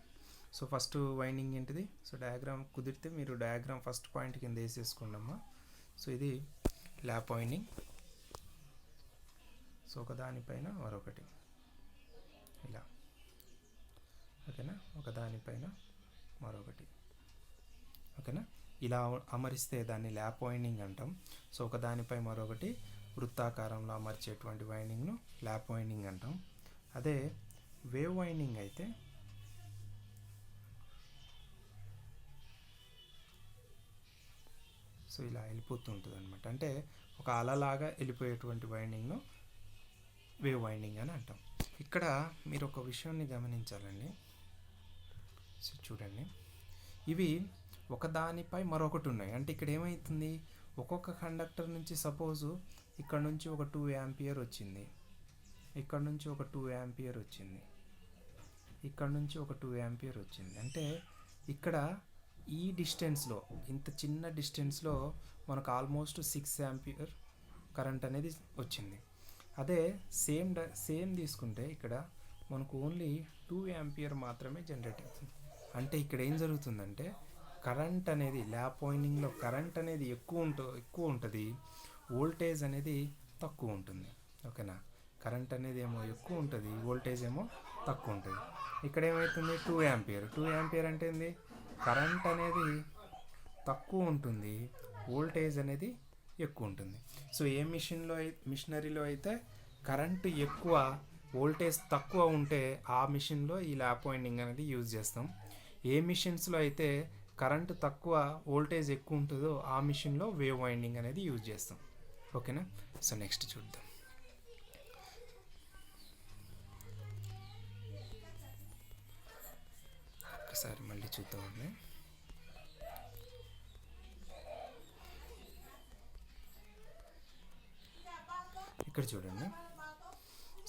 సో ఫస్ట్ వైండింగ్ ఏంటిది, సో డయాగ్రామ్ కుదిరితే మీరు డయాగ్రామ్ ఫస్ట్ పాయింట్ కింద వేసేసుకోండి అమ్మా. సో ఇది ల్యాప్ వైండింగ్, సో ఒక దానిపైన మరొకటి ఇలా, ఓకేనా, ఒక దానిపైన మరొకటి, ఓకేనా. ఇలా అమరిస్తే దాన్ని ల్యాప్ వైండింగ్ అంటాం. సో ఒక దానిపై మరొకటి వృత్తాకారంలో అమర్చేటువంటి వైండింగ్ను ల్యాప్ వైండింగ్ అంటాం. అదే వేవ్ వైండింగ్ అయితే సో ఇలా వెళ్ళిపోతూ ఉంటుంది అనమాట. అంటే ఒక అలలాగా వెళ్ళిపోయేటువంటి వైండింగ్ను వేవ్ వైండింగ్ అని అంటాం. ఇక్కడ మీరు ఒక విషయాన్ని గమనించాలండి. సో చూడండి, ఇవి ఒకదానిపై మరొకటి ఉన్నాయి. అంటే ఇక్కడ ఏమవుతుంది, ఒక్కొక్క కండక్టర్ నుంచి సపోజు ఇక్కడ నుంచి ఒక 2 యాంపియర్ వచ్చింది, ఇక్కడ నుంచి ఒక 2 యాంపియర్ వచ్చింది, ఇక్కడ నుంచి ఒక 2 యాంపియర్ వచ్చింది. అంటే ఇక్కడ ఈ డిస్టెన్స్లో, ఇంత చిన్న డిస్టెన్స్లో మనకు ఆల్మోస్ట్ 6 యాంపియర్ కరెంట్ అనేది వచ్చింది. అదే సేమ్ తీసుకుంటే ఇక్కడ మనకు ఓన్లీ 2 యాంపియర్ మాత్రమే జనరేట్ అవుతుంది. అంటే ఇక్కడ ఏం జరుగుతుందంటే కరెంట్ అనేది ల్యాప్ వైండింగ్లో కరెంట్ అనేది ఎక్కువ ఉంటుంది, వోల్టేజ్ అనేది తక్కువ ఉంటుంది. ఓకేనా, కరెంట్ అనేది ఏమో ఎక్కువ ఉంటుంది, వోల్టేజ్ ఏమో తక్కువ ఉంటుంది. ఇక్కడ ఏమవుతుంది, 2 యాంపియర్ అంటే ఏంది, కరెంట్ అనేది తక్కువ ఉంటుంది, వోల్టేజ్ అనేది ఎక్కువ ఉంటుంది. సో ఏ మిషనరీలో అయితే కరెంటు ఎక్కువ వోల్టేజ్ తక్కువ ఉంటే ఆ మిషన్లో ఈ ల్యాప్ వైండింగ్ అనేది యూజ్ చేస్తాం. ఏ మిషన్స్లో అయితే కరెంటు తక్కువ వోల్టేజ్ ఎక్కువ ఉంటుందో ఆ మిషన్లో వేవ్ వైండింగ్ అనేది యూజ్ చేస్తాం. ఓకేనా, సో నెక్స్ట్ చూద్దాం. ఒకసారి మళ్ళీ చూద్దామండి. ఇక్కడ చూడండి,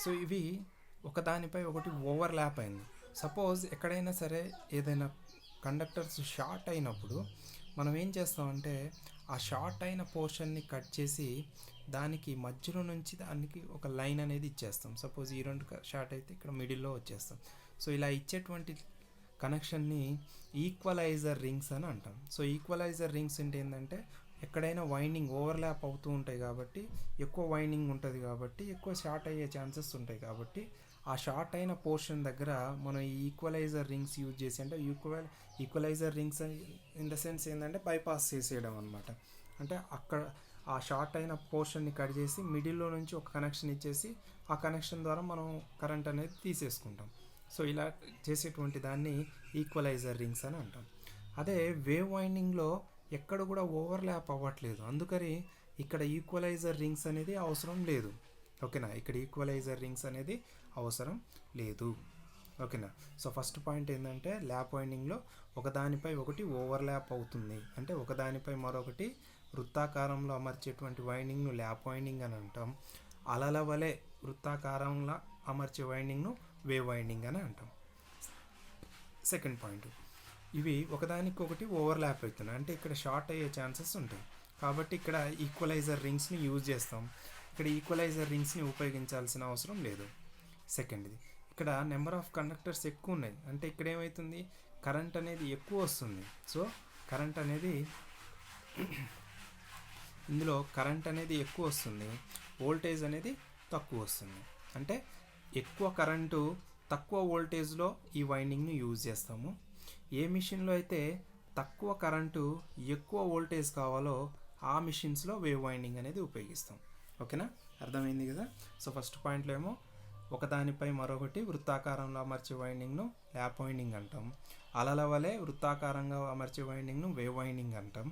సో ఇవి ఒకదానిపై ఒకటి ఓవర్ ల్యాప్ అయింది. సపోజ్ ఎక్కడైనా సరే ఏదైనా కండక్టర్స్ షార్ట్ అయినప్పుడు మనం ఏం చేస్తామంటే ఆ షార్ట్ అయిన పోర్షన్ని కట్ చేసి దానికి మధ్యలో నుంచి దానికి ఒక లైన్ అనేది ఇచ్చేస్తాం. సపోజ్ ఈ రెండు షార్ట్ అయితే ఇక్కడ మిడిల్లో వచ్చేస్తాం. సో ఇలా ఇచ్చేటువంటి కనెక్షన్ని ఈక్వలైజర్ రింగ్స్ అని అంటాం. సో ఈక్వలైజర్ రింగ్స్ అంటే ఏంటంటే ఎక్కడైనా వైండింగ్ ఓవర్లాప్ అవుతూ ఉంటాయి కాబట్టి, ఎక్కువ వైండింగ్ ఉంటుంది కాబట్టి ఎక్కువ షార్ట్ అయ్యే ఛాన్సెస్ ఉంటాయి కాబట్టి ఆ షార్ట్ అయిన పోర్షన్ దగ్గర మనం ఈ ఈక్వలైజర్ రింగ్స్ యూజ్ చేసి, అంటే equaliser rings in the sense ఏంటంటే బైపాస్ చేసేయడం అనమాట. అంటే అక్కడ ఆ షార్ట్ అయిన పోర్షన్ని కట్ చేసి మిడిల్లో నుంచి ఒక కనెక్షన్ ఇచ్చేసి ఆ కనెక్షన్ ద్వారా మనం కరెంట్ అనేది తీసేసుకుంటాం. సో ఇలా చేసేటువంటి దాన్ని ఈక్వలైజర్ రింగ్స్ అని అంటాం. అదే వేవ్ వైండింగ్లో ఎక్కడ కూడా ఓవర్లాప్ అవ్వట్లేదు, అందుకని ఇక్కడ ఈక్వలైజర్ రింగ్స్ అనేది అవసరం లేదు. ఓకేనా, ఇక్కడ ఈక్వలైజర్ రింగ్స్ అనేది అవసరం లేదు. ఓకేనా, సో ఫస్ట్ పాయింట్ ఏంటంటే ల్యాప్ వైండింగ్లో ఒకదానిపై ఒకటి ఓవర్లాప్ అవుతుంది, అంటే ఒకదానిపై మరొకటి వృత్తాకారంలో అమర్చేటువంటి వైండింగ్ను ల్యాప్ వైండింగ్ అని అంటాం. అలల వలె వృత్తాకారంలో అమర్చే వైండింగ్ను వేవ్ వైండింగ్ అని అంటాం. సెకండ్ పాయింట్, ఇవి ఒకదానికొకటి ఓవర్లాప్ అవుతున్నాయి, అంటే ఇక్కడ షార్ట్ అయ్యే ఛాన్సెస్ ఉంటాయి కాబట్టి ఇక్కడ ఈక్వలైజర్ రింగ్స్ని యూజ్ చేస్తాం. ఇక్కడ ఈక్వలైజర్ రింగ్స్ని ఉపయోగించాల్సిన అవసరం లేదు. సెకండ్ది, ఇక్కడ నెంబర్ ఆఫ్ కండక్టర్స్ ఎక్కువ ఉన్నాయి, అంటే ఇక్కడ ఏమవుతుంది, కరెంట్ అనేది ఎక్కువ వస్తుంది. సో కరెంట్ అనేది ఇందులో కరెంట్ అనేది ఎక్కువ వస్తుంది, వోల్టేజ్ అనేది తక్కువ వస్తుంది. అంటే ఎక్కువ కరెంటు తక్కువ వోల్టేజ్లో ఈ వైండింగ్ని యూజ్ చేస్తాము. ఏ మిషన్లో అయితే తక్కువ కరెంటు ఎక్కువ వోల్టేజ్ కావాలో ఆ మిషన్స్లో వేవ్ వైండింగ్ అనేది ఉపయోగిస్తాం. ఓకేనా, అర్థమైంది కదా. సో ఫస్ట్ పాయింట్లో ఏమో ఒకదానిపై మరొకటి వృత్తాకారంలో అమర్చే వైండింగ్ను ల్యాప్ వైండింగ్ అంటాం. అలల వలె వృత్తాకారంగా అమర్చే వైండింగ్ను వేవ్ వైండింగ్ అంటాం.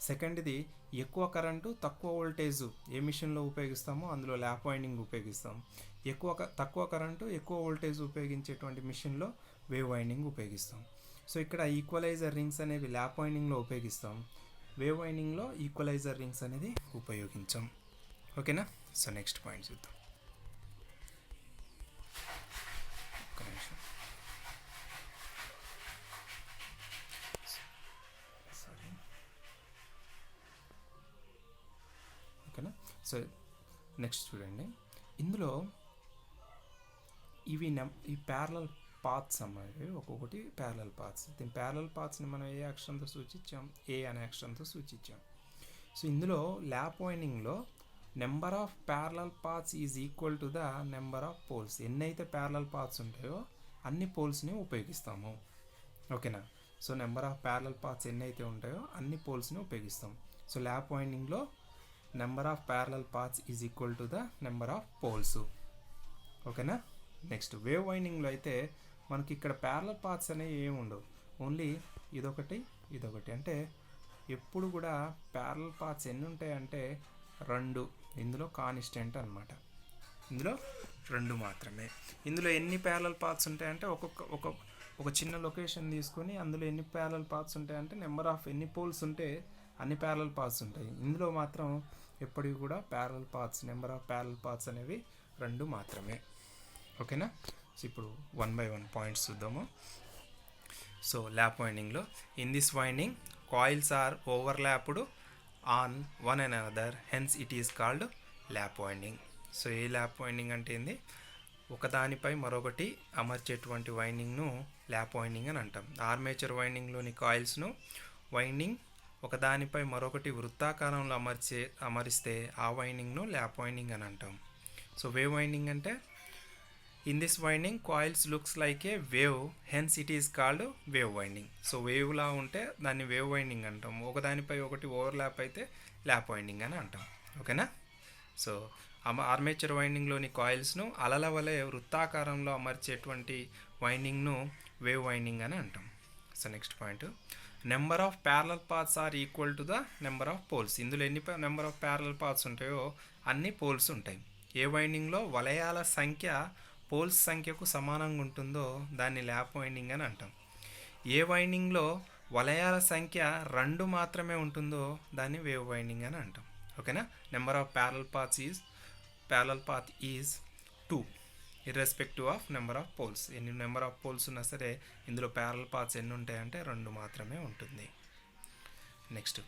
సెకండ్ది, ఎక్కువ కరెంటు తక్కువ వోల్టేజ్ ఏ మిషన్లో ఉపయోగిస్తామో అందులో ల్యాప్ వైండింగ్ ఉపయోగిస్తాం. తక్కువ కరెంటు ఎక్కువ వోల్టేజ్ ఉపయోగించేటువంటి మిషన్లో వేవ్ వైండింగ్ ఉపయోగిస్తాం. సో ఇక్కడ ఈక్వలైజర్ రింగ్స్ అనేవి ల్యాప్ వైండింగ్లో ఉపయోగిస్తాం, వేవ్ వైండింగ్లో ఈక్వలైజర్ రింగ్స్ అనేది ఉపయోగించాం. ఓకేనా, సో నెక్స్ట్ పాయింట్ చూద్దాం. ఓకేనా, సో నెక్స్ట్ చూడండి, ఇందులో ఈ ప్యారలల్ పాత్స్ అన్నవి ఒక్కొక్కటి ప్యారలల్ పాత్స్. దీని ప్యారలల్ పాత్స్ని మనం ఏ అక్షరంతో సూచించాం, ఏ అనే అక్షరంతో సూచించాం. సో ఇందులో ల్యాప్ వైండింగ్లో number of parallel paths is equal to the number of poles. ఎన్నైతే ప్యారలల్ పాత్స్ ఉంటాయో అన్ని పోల్స్ని ఉపయోగిస్తాము. ఓకేనా, so number of parallel paths ఎన్నైతే ఉంటాయో అన్ని పోల్స్ని ఉపయోగిస్తాం. సో ల్యాప్ వైండింగ్లో number of parallel paths is equal to the number of poles. ఓకేనా, నెక్స్ట్ వేవ్ వైండింగ్లో అయితే మనకి ఇక్కడ ప్యారలల్ పాత్స్ అనేవి ఏమి ఉండవు, ఓన్లీ ఇదొకటి అంటే ఎప్పుడు కూడా ప్యారలల్ పాత్స్ ఎన్ని ఉంటాయంటే 2. ఇందులో కాన్స్టెంట్ అనమాట. ఇందులో 2 మాత్రమే. ఇందులో ఎన్ని ప్యారలల్ పాత్స్ ఉంటాయంటే ఒక చిన్న లొకేషన్ తీసుకొని అందులో ఎన్ని ప్యారలల్ పాత్స్ ఉంటాయంటే నెంబర్ ఆఫ్ ఎన్ని పోల్స్ ఉంటే అన్ని ప్యారలల్ పాత్స్ ఉంటాయి. ఇందులో మాత్రం ఎప్పటికి కూడా parallel paths number of parallel paths అనేవి 2 మాత్రమే. ఓకేనా? సో ఇప్పుడు 1 by 1 పాయింట్స్ చూద్దాము. సో ల్యాప్ వైండింగ్లో in this winding coils are overlapped on one and another, hence it is called lap winding. So a lap winding అంటే ఏంది? ఒకదానిపై మరొకటి అమర్చేటువంటి వైండింగ్ను ల్యాప్ వైండింగ్ అని అంటాం. ఆర్మేచర్ వైండింగ్లోని కాయిల్స్ను వైండింగ్ ఒకదానిపై మరొకటి వృత్తాకారంలో అమరిస్తే ఆ వైండింగ్ను ల్యాప్ వైండింగ్ అని అంటాం. సో వేవ్ వైండింగ్ అంటే in this winding coils looks like a wave, hence it is called wave winding. So వేవ్లా ఉంటే దాన్ని వేవ్ వైండింగ్ అంటాం. ఒకదానిపై ఒకటి ఓవర్లాప్ అయితే ల్యాప్ వైండింగ్ అని అంటాం. ఓకేనా? సో ఆర్మేచర్ వైండింగ్లోని కాయిల్స్ను అలల వలె వృత్తాకారంలో అమర్చేటువంటి వైండింగ్ను వేవ్ వైండింగ్ అని అంటాం. So next point, number of parallel paths are equal to the number of poles. ఇందులో ఎన్ని నెంబర్ ఆఫ్ ప్యారలల్ పాత్స్ ఉంటాయో అన్ని పోల్స్ ఉంటాయి. ఏ వైండింగ్లో వలయాల సంఖ్య పోల్స్ సంఖ్యకు సమానంగా ఉంటుందో దాన్ని ల్యాప్ వైండింగ్ అని అంటాం. ఏ వైండింగ్లో వలయాల సంఖ్య 2 మాత్రమే ఉంటుందో దాన్ని వేవ్ వైండింగ్ అని అంటాం. ఓకేనా? Number of parallel path is 2 irrespective of number of poles. ఎన్ని నెంబర్ ఆఫ్ పోల్స్ ఉన్నా సరే ఇందులో ప్యారలల్ పాత్స్ ఎన్ని ఉంటాయంటే 2 మాత్రమే ఉంటుంది. Next,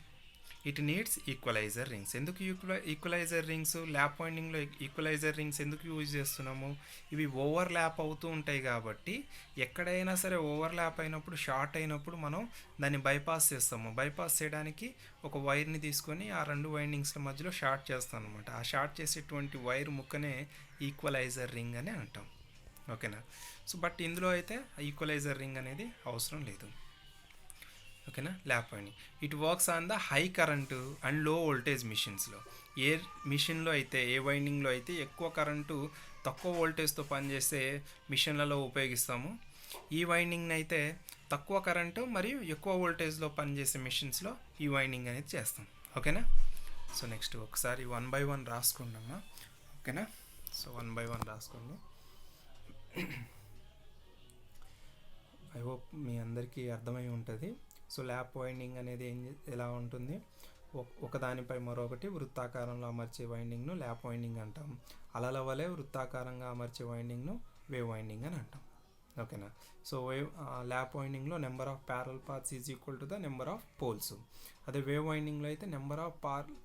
it needs equaliser rings. ఎందుకు ఈక్వలైజర్ రింగ్స్? ల్యాప్ వైండింగ్లో ఈక్వలైజర్ రింగ్స్ ఎందుకు యూజ్ చేస్తున్నాము? ఇవి ఓవర్ ల్యాప్ అవుతూ ఉంటాయి కాబట్టి ఎక్కడైనా సరే ఓవర్ ల్యాప్ అయినప్పుడు, షార్ట్ అయినప్పుడు మనం దాన్ని బైపాస్ చేస్తాము. బైపాస్ చేయడానికి ఒక వైర్ని తీసుకొని ఆ 2 వైండింగ్స్ల మధ్యలో షార్ట్ చేస్తాం అనమాట. ఆ షార్ట్ చేసేటువంటి వైర్ ముక్కనే ఈక్వలైజర్ రింగ్ అని అంటాం. ఓకేనా? సో బట్ ఇందులో అయితే ఈక్వలైజర్ రింగ్ అనేది అవసరం లేదు. ఓకేనా? Lap winding it works on the high current and low voltage మిషన్స్లో. ఏ మిషన్లో అయితే, ఏ వైండింగ్లో అయితే ఎక్కువ కరెంటు తక్కువ వోల్టేజ్తో పనిచేసే మిషన్లలో ఉపయోగిస్తాము. ఈ వైండింగ్ని అయితే తక్కువ కరెంటు మరియు ఎక్కువ వోల్టేజ్లో పనిచేసే మిషన్స్లో ఈ వైండింగ్ అనేది చేస్తాం. ఓకేనా? సో నెక్స్ట్ ఒకసారి 1 by 1 రాసుకుందామా? ఓకేనా? సో 1 by 1 రాసుకోండి. ఐ హోప్ మీ అందరికీ అర్థమై ఉంటుంది. సో ల్యాప్ వైండింగ్ అనేది ఎలా ఉంటుంది? ఒకదానిపై మరొకటి వృత్తాకారంలో అమర్చే వైండింగ్ను ల్యాప్ వైండింగ్ అంటాం. అలల వలె వృత్తాకారంగా అమర్చే వైండింగ్ను వేవ్ వైండింగ్ అని అంటాం. ఓకేనా? సో ల్యాప్ వైండింగ్లో number of parallel paths is equal to the number of poles. అదే వేవ్ వైండింగ్లో అయితే number of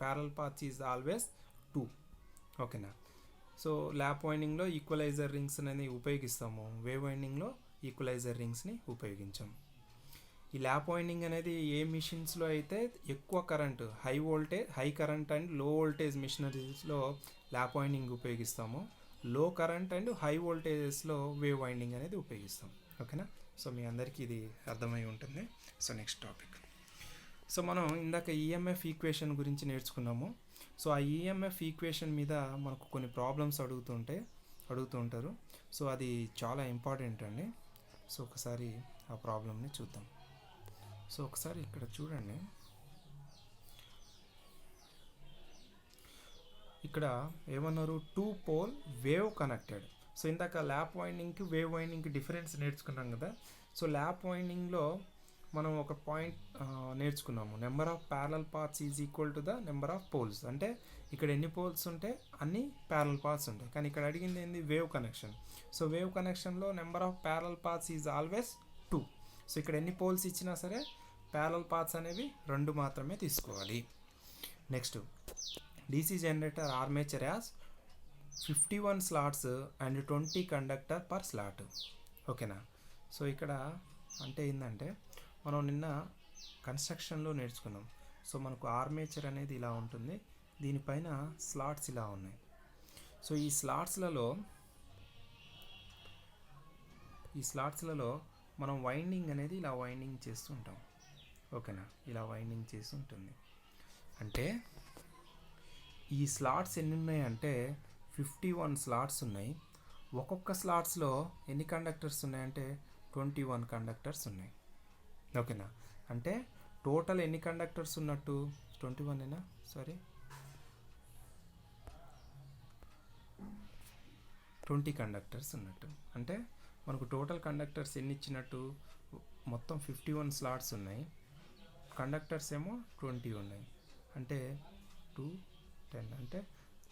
parallel paths is always 2. ఓకేనా? సో ల్యాప్ వైండింగ్లో ఈక్వలైజర్ రింగ్స్ అనేది ఉపయోగిస్తాము. వేవ్ వైండింగ్లో ఈక్వలైజర్ రింగ్స్ని ఉపయోగించాం. ఈ ల్యాప్ వైండింగ్ అనేది ఏ మిషన్స్లో అయితే ఎక్కువ current, high current and low voltage మిషనరీస్లో ల్యాప్ వైండింగ్ ఉపయోగిస్తాము. లో కరెంట్ అండ్ హై వోల్టేజెస్లో వేవ్ వైండింగ్ అనేది ఉపయోగిస్తాం. ఓకేనా? సో మీ అందరికీ ఇది అర్థమై ఉంటుంది. So next topic. సో మనం ఇందాక ఈఎంఎఫ్ ఈక్వేషన్ గురించి నేర్చుకున్నాము. సో ఆ ఈఎంఎఫ్ ఈక్వేషన్ మీద మనకు కొన్ని ప్రాబ్లమ్స్ అడుగుతూ ఉంటారు. సో అది చాలా ఇంపార్టెంట్ అండి. సో ఒకసారి ఆ ప్రాబ్లమ్ని చూద్దాం. సో ఒకసారి ఇక్కడ చూడండి. ఇక్కడ ఏమన్నారు? 2 pole వేవ్ కనెక్టెడ్. సో ఇందాక ల్యాప్ వైండింగ్కి వేవ్ వైండింగ్కి డిఫరెన్స్ నేర్చుకున్నాం కదా. సో ల్యాప్ వైండింగ్లో మనం ఒక పాయింట్ నేర్చుకున్నాము. Number of parallel paths is equal to the number of poles. అంటే ఇక్కడ ఎన్ని పోల్స్ ఉంటే అన్ని ప్యారలల్ పాత్స్ ఉంటాయి. కానీ ఇక్కడ అడిగింది ఏంది? Wave connection. సో వేవ్ కనెక్షన్లో number of parallel paths is always 2. So ఇక్కడ ఎన్ని పోల్స్ ఇచ్చినా సరే ప్యారలల్ పాత్స్ అనేవి 2 మాత్రమే తీసుకోవాలి. Next, DC generator armature as 51 slots and 20 conductor per slot. ఓకేనా? సో ఇక్కడ అంటే ఏంటంటే మనం నిన్న కన్స్ట్రక్షన్లో నేర్చుకున్నాం. సో మనకు ఆర్మేచర్ అనేది ఇలా ఉంటుంది, దీనిపైన స్లాట్స్ ఇలా ఉన్నాయి. సో ఈ స్లాట్స్లలో మనం వైండింగ్ అనేది ఇలా వైండింగ్ చేస్తూ ఉంటాం. ఓకేనా? ఇలా వైండింగ్ చేస్తూ ఉంటుంది. అంటే ఈ స్లాట్స్ ఎన్ని ఉన్నాయంటే 51 స్లాట్స్ ఉన్నాయి. ఒక్కొక్క స్లాట్స్లో ఎన్ని కండక్టర్స్ ఉన్నాయంటే 21 కండక్టర్స్ ఉన్నాయి. ఓకేనా? అంటే టోటల్ ఎన్ని కండక్టర్స్ ఉన్నట్టు 21 సారీ 20 కండక్టర్స్ ఉన్నట్టు. అంటే మనకు టోటల్ కండక్టర్స్ ఎన్ని ఇచ్చినట్టు, మొత్తం 51 స్లాట్స్ ఉన్నాయి, కండక్టర్స్ ఏమో 20 ఉన్నాయి. అంటే 2 10 అంటే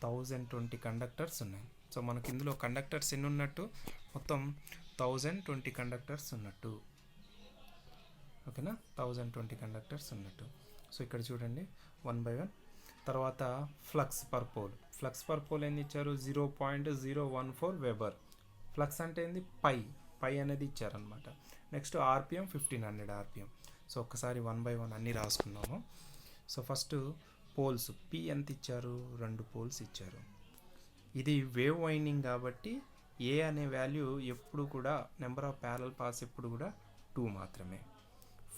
1020 కండక్టర్స్ ఉన్నాయి. సో మనకి ఇందులో కండక్టర్స్ ఎన్ని ఉన్నట్టు, మొత్తం 1020 కండక్టర్స్ ఉన్నట్టు. ఓకేనా, 1020 కండక్టర్స్ ఉన్నట్టు. సో ఇక్కడ చూడండి 1 by 1. తర్వాత flux per pole. Flux per pole ఏంది ఇచ్చారు, 0.014 వెబర్. ఫ్లక్స్ అంటే ఏంది, పై అనేది ఇచ్చారనమాట. Next RPM 1500 RPM. సో ఒక్కసారి 1 by 1 అన్నీ రాసుకున్నాము. సో ఫస్ట్ పోల్స్ పి ఎంత ఇచ్చారు, 2 పోల్స్ ఇచ్చారు. ఇది వేవ్ వైండింగ్ కాబట్టి ఏ అనే వాల్యూ ఎప్పుడు కూడా, నెంబర్ ఆఫ్ ప్యారల్ పాస్ ఎప్పుడు కూడా 2 మాత్రమే.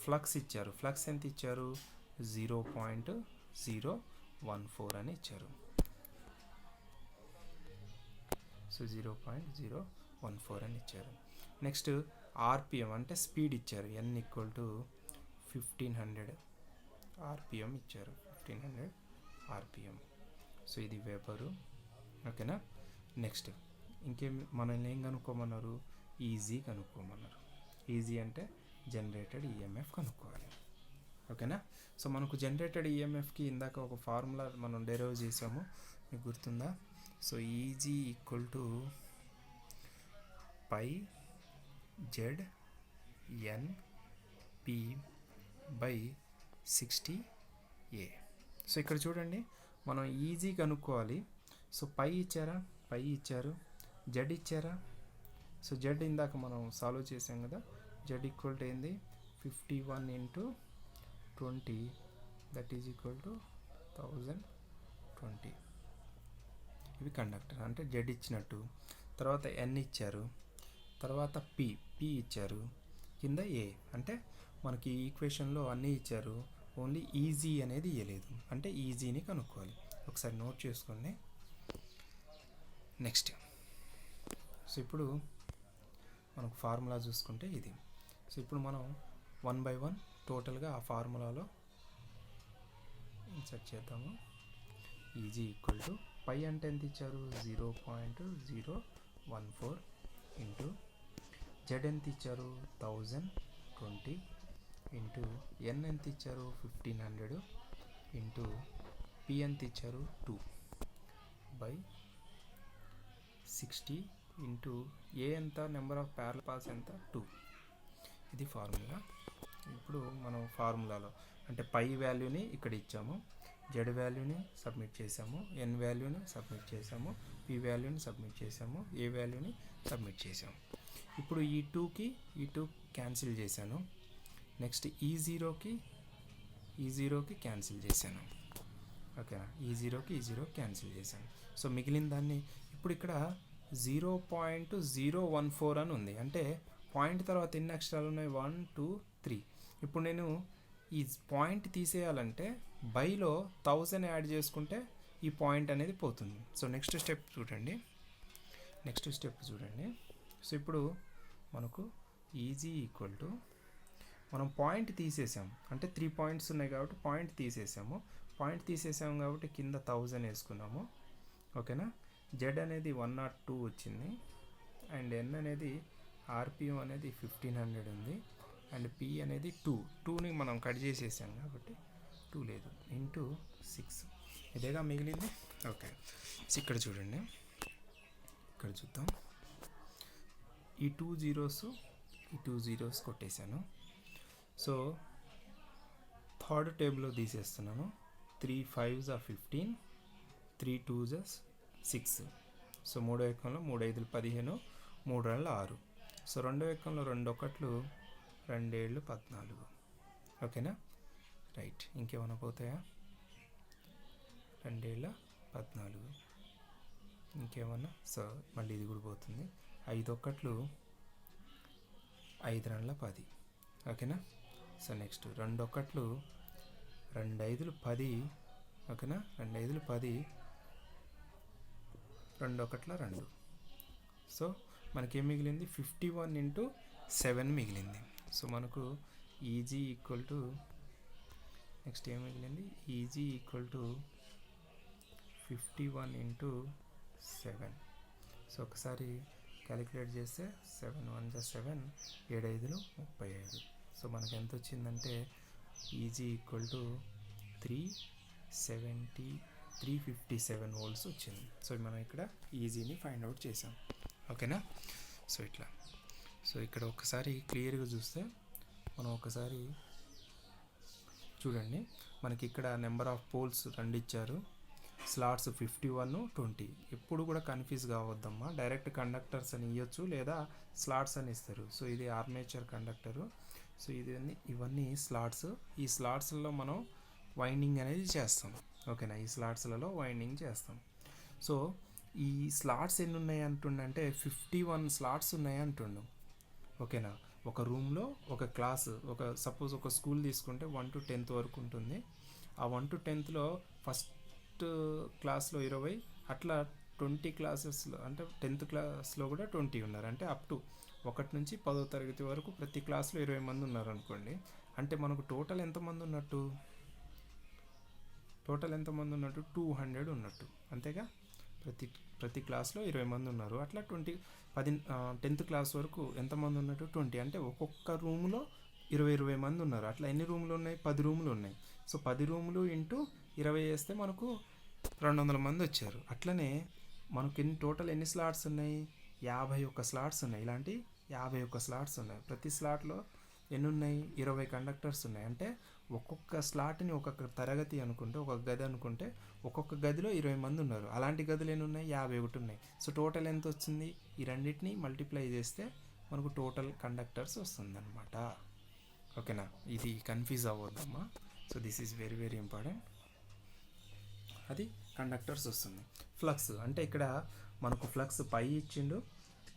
ఫ్లక్స్ ఇచ్చారు, ఫ్లక్స్ ఎంత ఇచ్చారు, 0.014 అని ఇచ్చారు. సో 0.014 అని ఇచ్చారు. నెక్స్ట్ ఆర్పిఎం అంటే స్పీడ్ ఇచ్చారు, n = 1500 ఆర్పిఎం ఇచ్చారు, 1500 ఆర్పిఎం. సో ఇది వెబరు. ఓకేనా. నెక్స్ట్ ఇంకేం మనల్ని ఏం కనుక్కోమన్నారు, ఈజీ కనుక్కోమన్నారు. ఈజీ అంటే జనరేటెడ్ ఈఎంఎఫ్ కనుక్కోవాలి. ఓకేనా. సో మనకు జనరేటెడ్ ఈఎంఎఫ్కి ఇందాక ఒక ఫార్ములా మనం డెరైవ్ చేసాము, మీకు గుర్తుందా. So easy = πZNP/60A. సో ఇక్కడ చూడండి, మనం ఈజీ కనుక్కోవాలి. సో పై ఇచ్చారు, జెడ్ ఇచ్చారా. సో జెడ్ ఇందాక మనం సాల్వ్ చేసాం కదా, జెడ్ ఈక్వల్ టు ఏంది, 51 × 20 దట్ ఈజ్ ఈక్వల్ టు 1020. ఇవి కండక్టర్ అంటే జెడ్ ఇచ్చినట్టు. తర్వాత ఎన్ ఇచ్చారు, తర్వాత పి ఇచ్చారు, కింద ఏ. అంటే మనకి ఈక్వేషన్లో అన్నీ ఇచ్చారు, ఓన్లీ ఈజీ అనేది ఇవ్వలేదు. అంటే ఈజీని కనుక్కోవాలి. ఒకసారి నోట్ చేసుకోండి. నెక్స్ట్ సో ఇప్పుడు మనకు ఫార్ములా చూసుకుంటే ఇది. సో ఇప్పుడు మనం 1 by 1 టోటల్గా ఆ ఫార్ములాలో ఇన్సర్ట్ చేద్దాము. ఈజీ = పై అంటే ఎంత ఇచ్చారు, 0.014 ఇంటూ జెడ్ ఎంత ఇచ్చారు, 1020 ఇంటూ ఎన్ ఎంత ఇచ్చారు, 1500 ఇంటూ పి ఎంత ఇచ్చారు, 2/60 ఇంటూ ఏ ఎంత, నెంబర్ ఆఫ్ ప్యారల్ పాస్ ఎంత, 2. ఇది ఫార్ములా. ఇప్పుడు మనం ఫార్ములాలో అంటే పై వాల్యూని ఇక్కడ ఇచ్చాము, జెడ్ వాల్యూని సబ్మిట్ చేసాము, ఎన్ వాల్యూని సబ్మిట్ చేసాము, పి వాల్యూని సబ్మిట్ చేసాము, ఏ వాల్యూని సబ్మిట్ చేసాము. ఇప్పుడు ఈ 2కి క్యాన్సిల్ చేశాను. నెక్స్ట్ ఈ జీరోకి క్యాన్సిల్ చేశాను. ఓకేనా, ఈ జీరోకి క్యాన్సిల్ చేశాను. సో మిగిలిన దాన్ని ఇప్పుడు ఇక్కడ 0.014 అని ఉంది. అంటే పాయింట్ తర్వాత ఎన్ని అక్షరాలు ఉన్నాయి, 1 2 3. ఇప్పుడు నేను ఈ పాయింట్ తీసేయాలంటే బైలో 1000 యాడ్ చేసుకుంటే ఈ పాయింట్ అనేది పోతుంది. సో నెక్స్ట్ స్టెప్ చూడండి. సో ఇప్పుడు మనకు ఈజీ = మనం పాయింట్ తీసేసాం, అంటే 3 పాయింట్స్ ఉన్నాయి కాబట్టి పాయింట్ తీసేసాము కాబట్టి కింద 1000 వేసుకున్నాము. ఓకేనా. జెడ్ అనేది 102 వచ్చింది, అండ్ ఎన్ అనేది ఆర్పిఎం అనేది 1500 ఉంది, అండ్ పి అనేది 2ని మనం కట్ చేసేసాం కాబట్టి 2 లేదు, ఇంటూ 6. ఇదేగా మిగిలింది. ఓకే. సో ఇక్కడ చూడండి, ఇక్కడ చూద్దాం. ఈ 2 zeros కొట్టేశాను. సో థర్డ్ టేబుల్లో తీసేస్తున్నాను. 3 5s are 15, 3 2s are 6. So మూడో ఎక్కంలో 3 5లు 15, 3 2లు 6. సో రెండో ఎక్కంలో 2 1లు 2 7లు 14. ఓకేనా. రైట్. ఇంకేమైనా పోతాయా, 2 7ల 14. ఇంకేమన్నా. సో మళ్ళీ ఇది కూడా పోతుంది. 5 1లు 5 2ల 10. ఓకేనా. So next 2 1లు 2 5లు 10. ఓకేనా. 2 5లు 10, 2 1ల 2. సో మనకేం మిగిలింది, 51 × 7 మిగిలింది. సో మనకు ఈజీ = నెక్స్ట్ ఏం మిగిలింది, easy equal to 51 into 7. So ఒకసారి క్యాలిక్యులేట్ చేస్తే 7 1 7, 7 5 35. సో మనకు ఎంత వచ్చిందంటే ఈజీ ఈక్వల్ టు 357 వోల్ట్స్ వచ్చింది. సో మనం ఇక్కడ ఈజీని ఫైండ్ అవుట్ చేసాం. ఓకేనా. సో ఇట్లా, సో ఇక్కడ ఒకసారి క్లియర్గా చూస్తే మనం ఒకసారి చూడండి, మనకి ఇక్కడ నెంబర్ ఆఫ్ పోల్స్ 2 ఇచ్చారు, స్లాట్స్ 51 20. ఎప్పుడు కూడా కన్ఫ్యూజ్ కావద్దమ్మా, డైరెక్ట్ కండక్టర్స్ అని ఇవ్వచ్చు లేదా స్లాట్స్ అని ఇస్తారు. సో ఇది ఆర్మేచర్ కండక్టరు, సో ఇవన్నీ స్లాట్స్. ఈ స్లాట్స్లో మనం వైండింగ్ అనేది చేస్తాం. ఓకేనా, ఈ స్లాట్స్లలో వైండింగ్ చేస్తాం. సో ఈ స్లాట్స్ ఎన్ని ఉన్నాయి అంటుండంటే 51 స్లాట్స్ ఉన్నాయి అంటుండు. ఓకేనా, ఒక రూమ్లో ఒక క్లాస్, ఒక సపోజ్ ఒక స్కూల్ తీసుకుంటే 1 to 10th వరకు ఉంటుంది. ఆ 1 to 10thలో ఫస్ట్ క్లాస్లో 20, అట్లా 20 క్లాసెస్లో, అంటే 10th క్లాస్లో కూడా 20 ఉన్నారు. అంటే అప్ టు 1 నుంచి 10వ తరగతి వరకు ప్రతి క్లాస్లో 20 మంది ఉన్నారు అనుకోండి. అంటే మనకు టోటల్ ఎంతమంది ఉన్నట్టు, 200 ఉన్నట్టు. అంతేగా, ప్రతి క్లాస్లో 20 మంది ఉన్నారు. అట్లా 10th క్లాస్ వరకు ఎంతమంది ఉన్నట్టు 20. అంటే ఒక్కొక్క రూమ్లో 20 మంది ఉన్నారు. అట్లా ఎన్ని రూములు ఉన్నాయి, 10 రూములు ఉన్నాయి. సో 10 రూములు ఇంటూ 20 వేస్తే మనకు 200 మంది వచ్చారు. అట్లనే మనకు టోటల్ ఎన్ని స్లాట్స్ ఉన్నాయి, 51 స్లాట్స్ ఉన్నాయి. ఇలాంటి 51 స్లాట్స్ ఉన్నాయి. ప్రతి స్లాట్లో ఎన్ని ఉన్నాయి, 20 కండక్టర్స్ ఉన్నాయి. అంటే ఒక్కొక్క స్లాట్ని ఒక్కొక్క తరగతి అనుకుంటే, ఒక్కొక్క గది అనుకుంటే, ఒక్కొక్క గదిలో 20 మంది ఉన్నారు. అలాంటి గదులు ఎన్ని ఉన్నాయి, 51 ఉన్నాయి. సో టోటల్ ఎంత వచ్చింది, ఈ రెండింటిని మల్టిప్లై చేస్తే మనకు టోటల్ కండక్టర్స్ వస్తుంది అనమాట. ఓకేనా, ఇది కన్ఫ్యూజ్ అవ్వద్దమ్మా. So this is very very important. అది కండక్టర్స్ వస్తుంది. ఫ్లక్స్ అంటే ఇక్కడ మనకు ఫ్లక్స్ పై ఇచ్చిండు,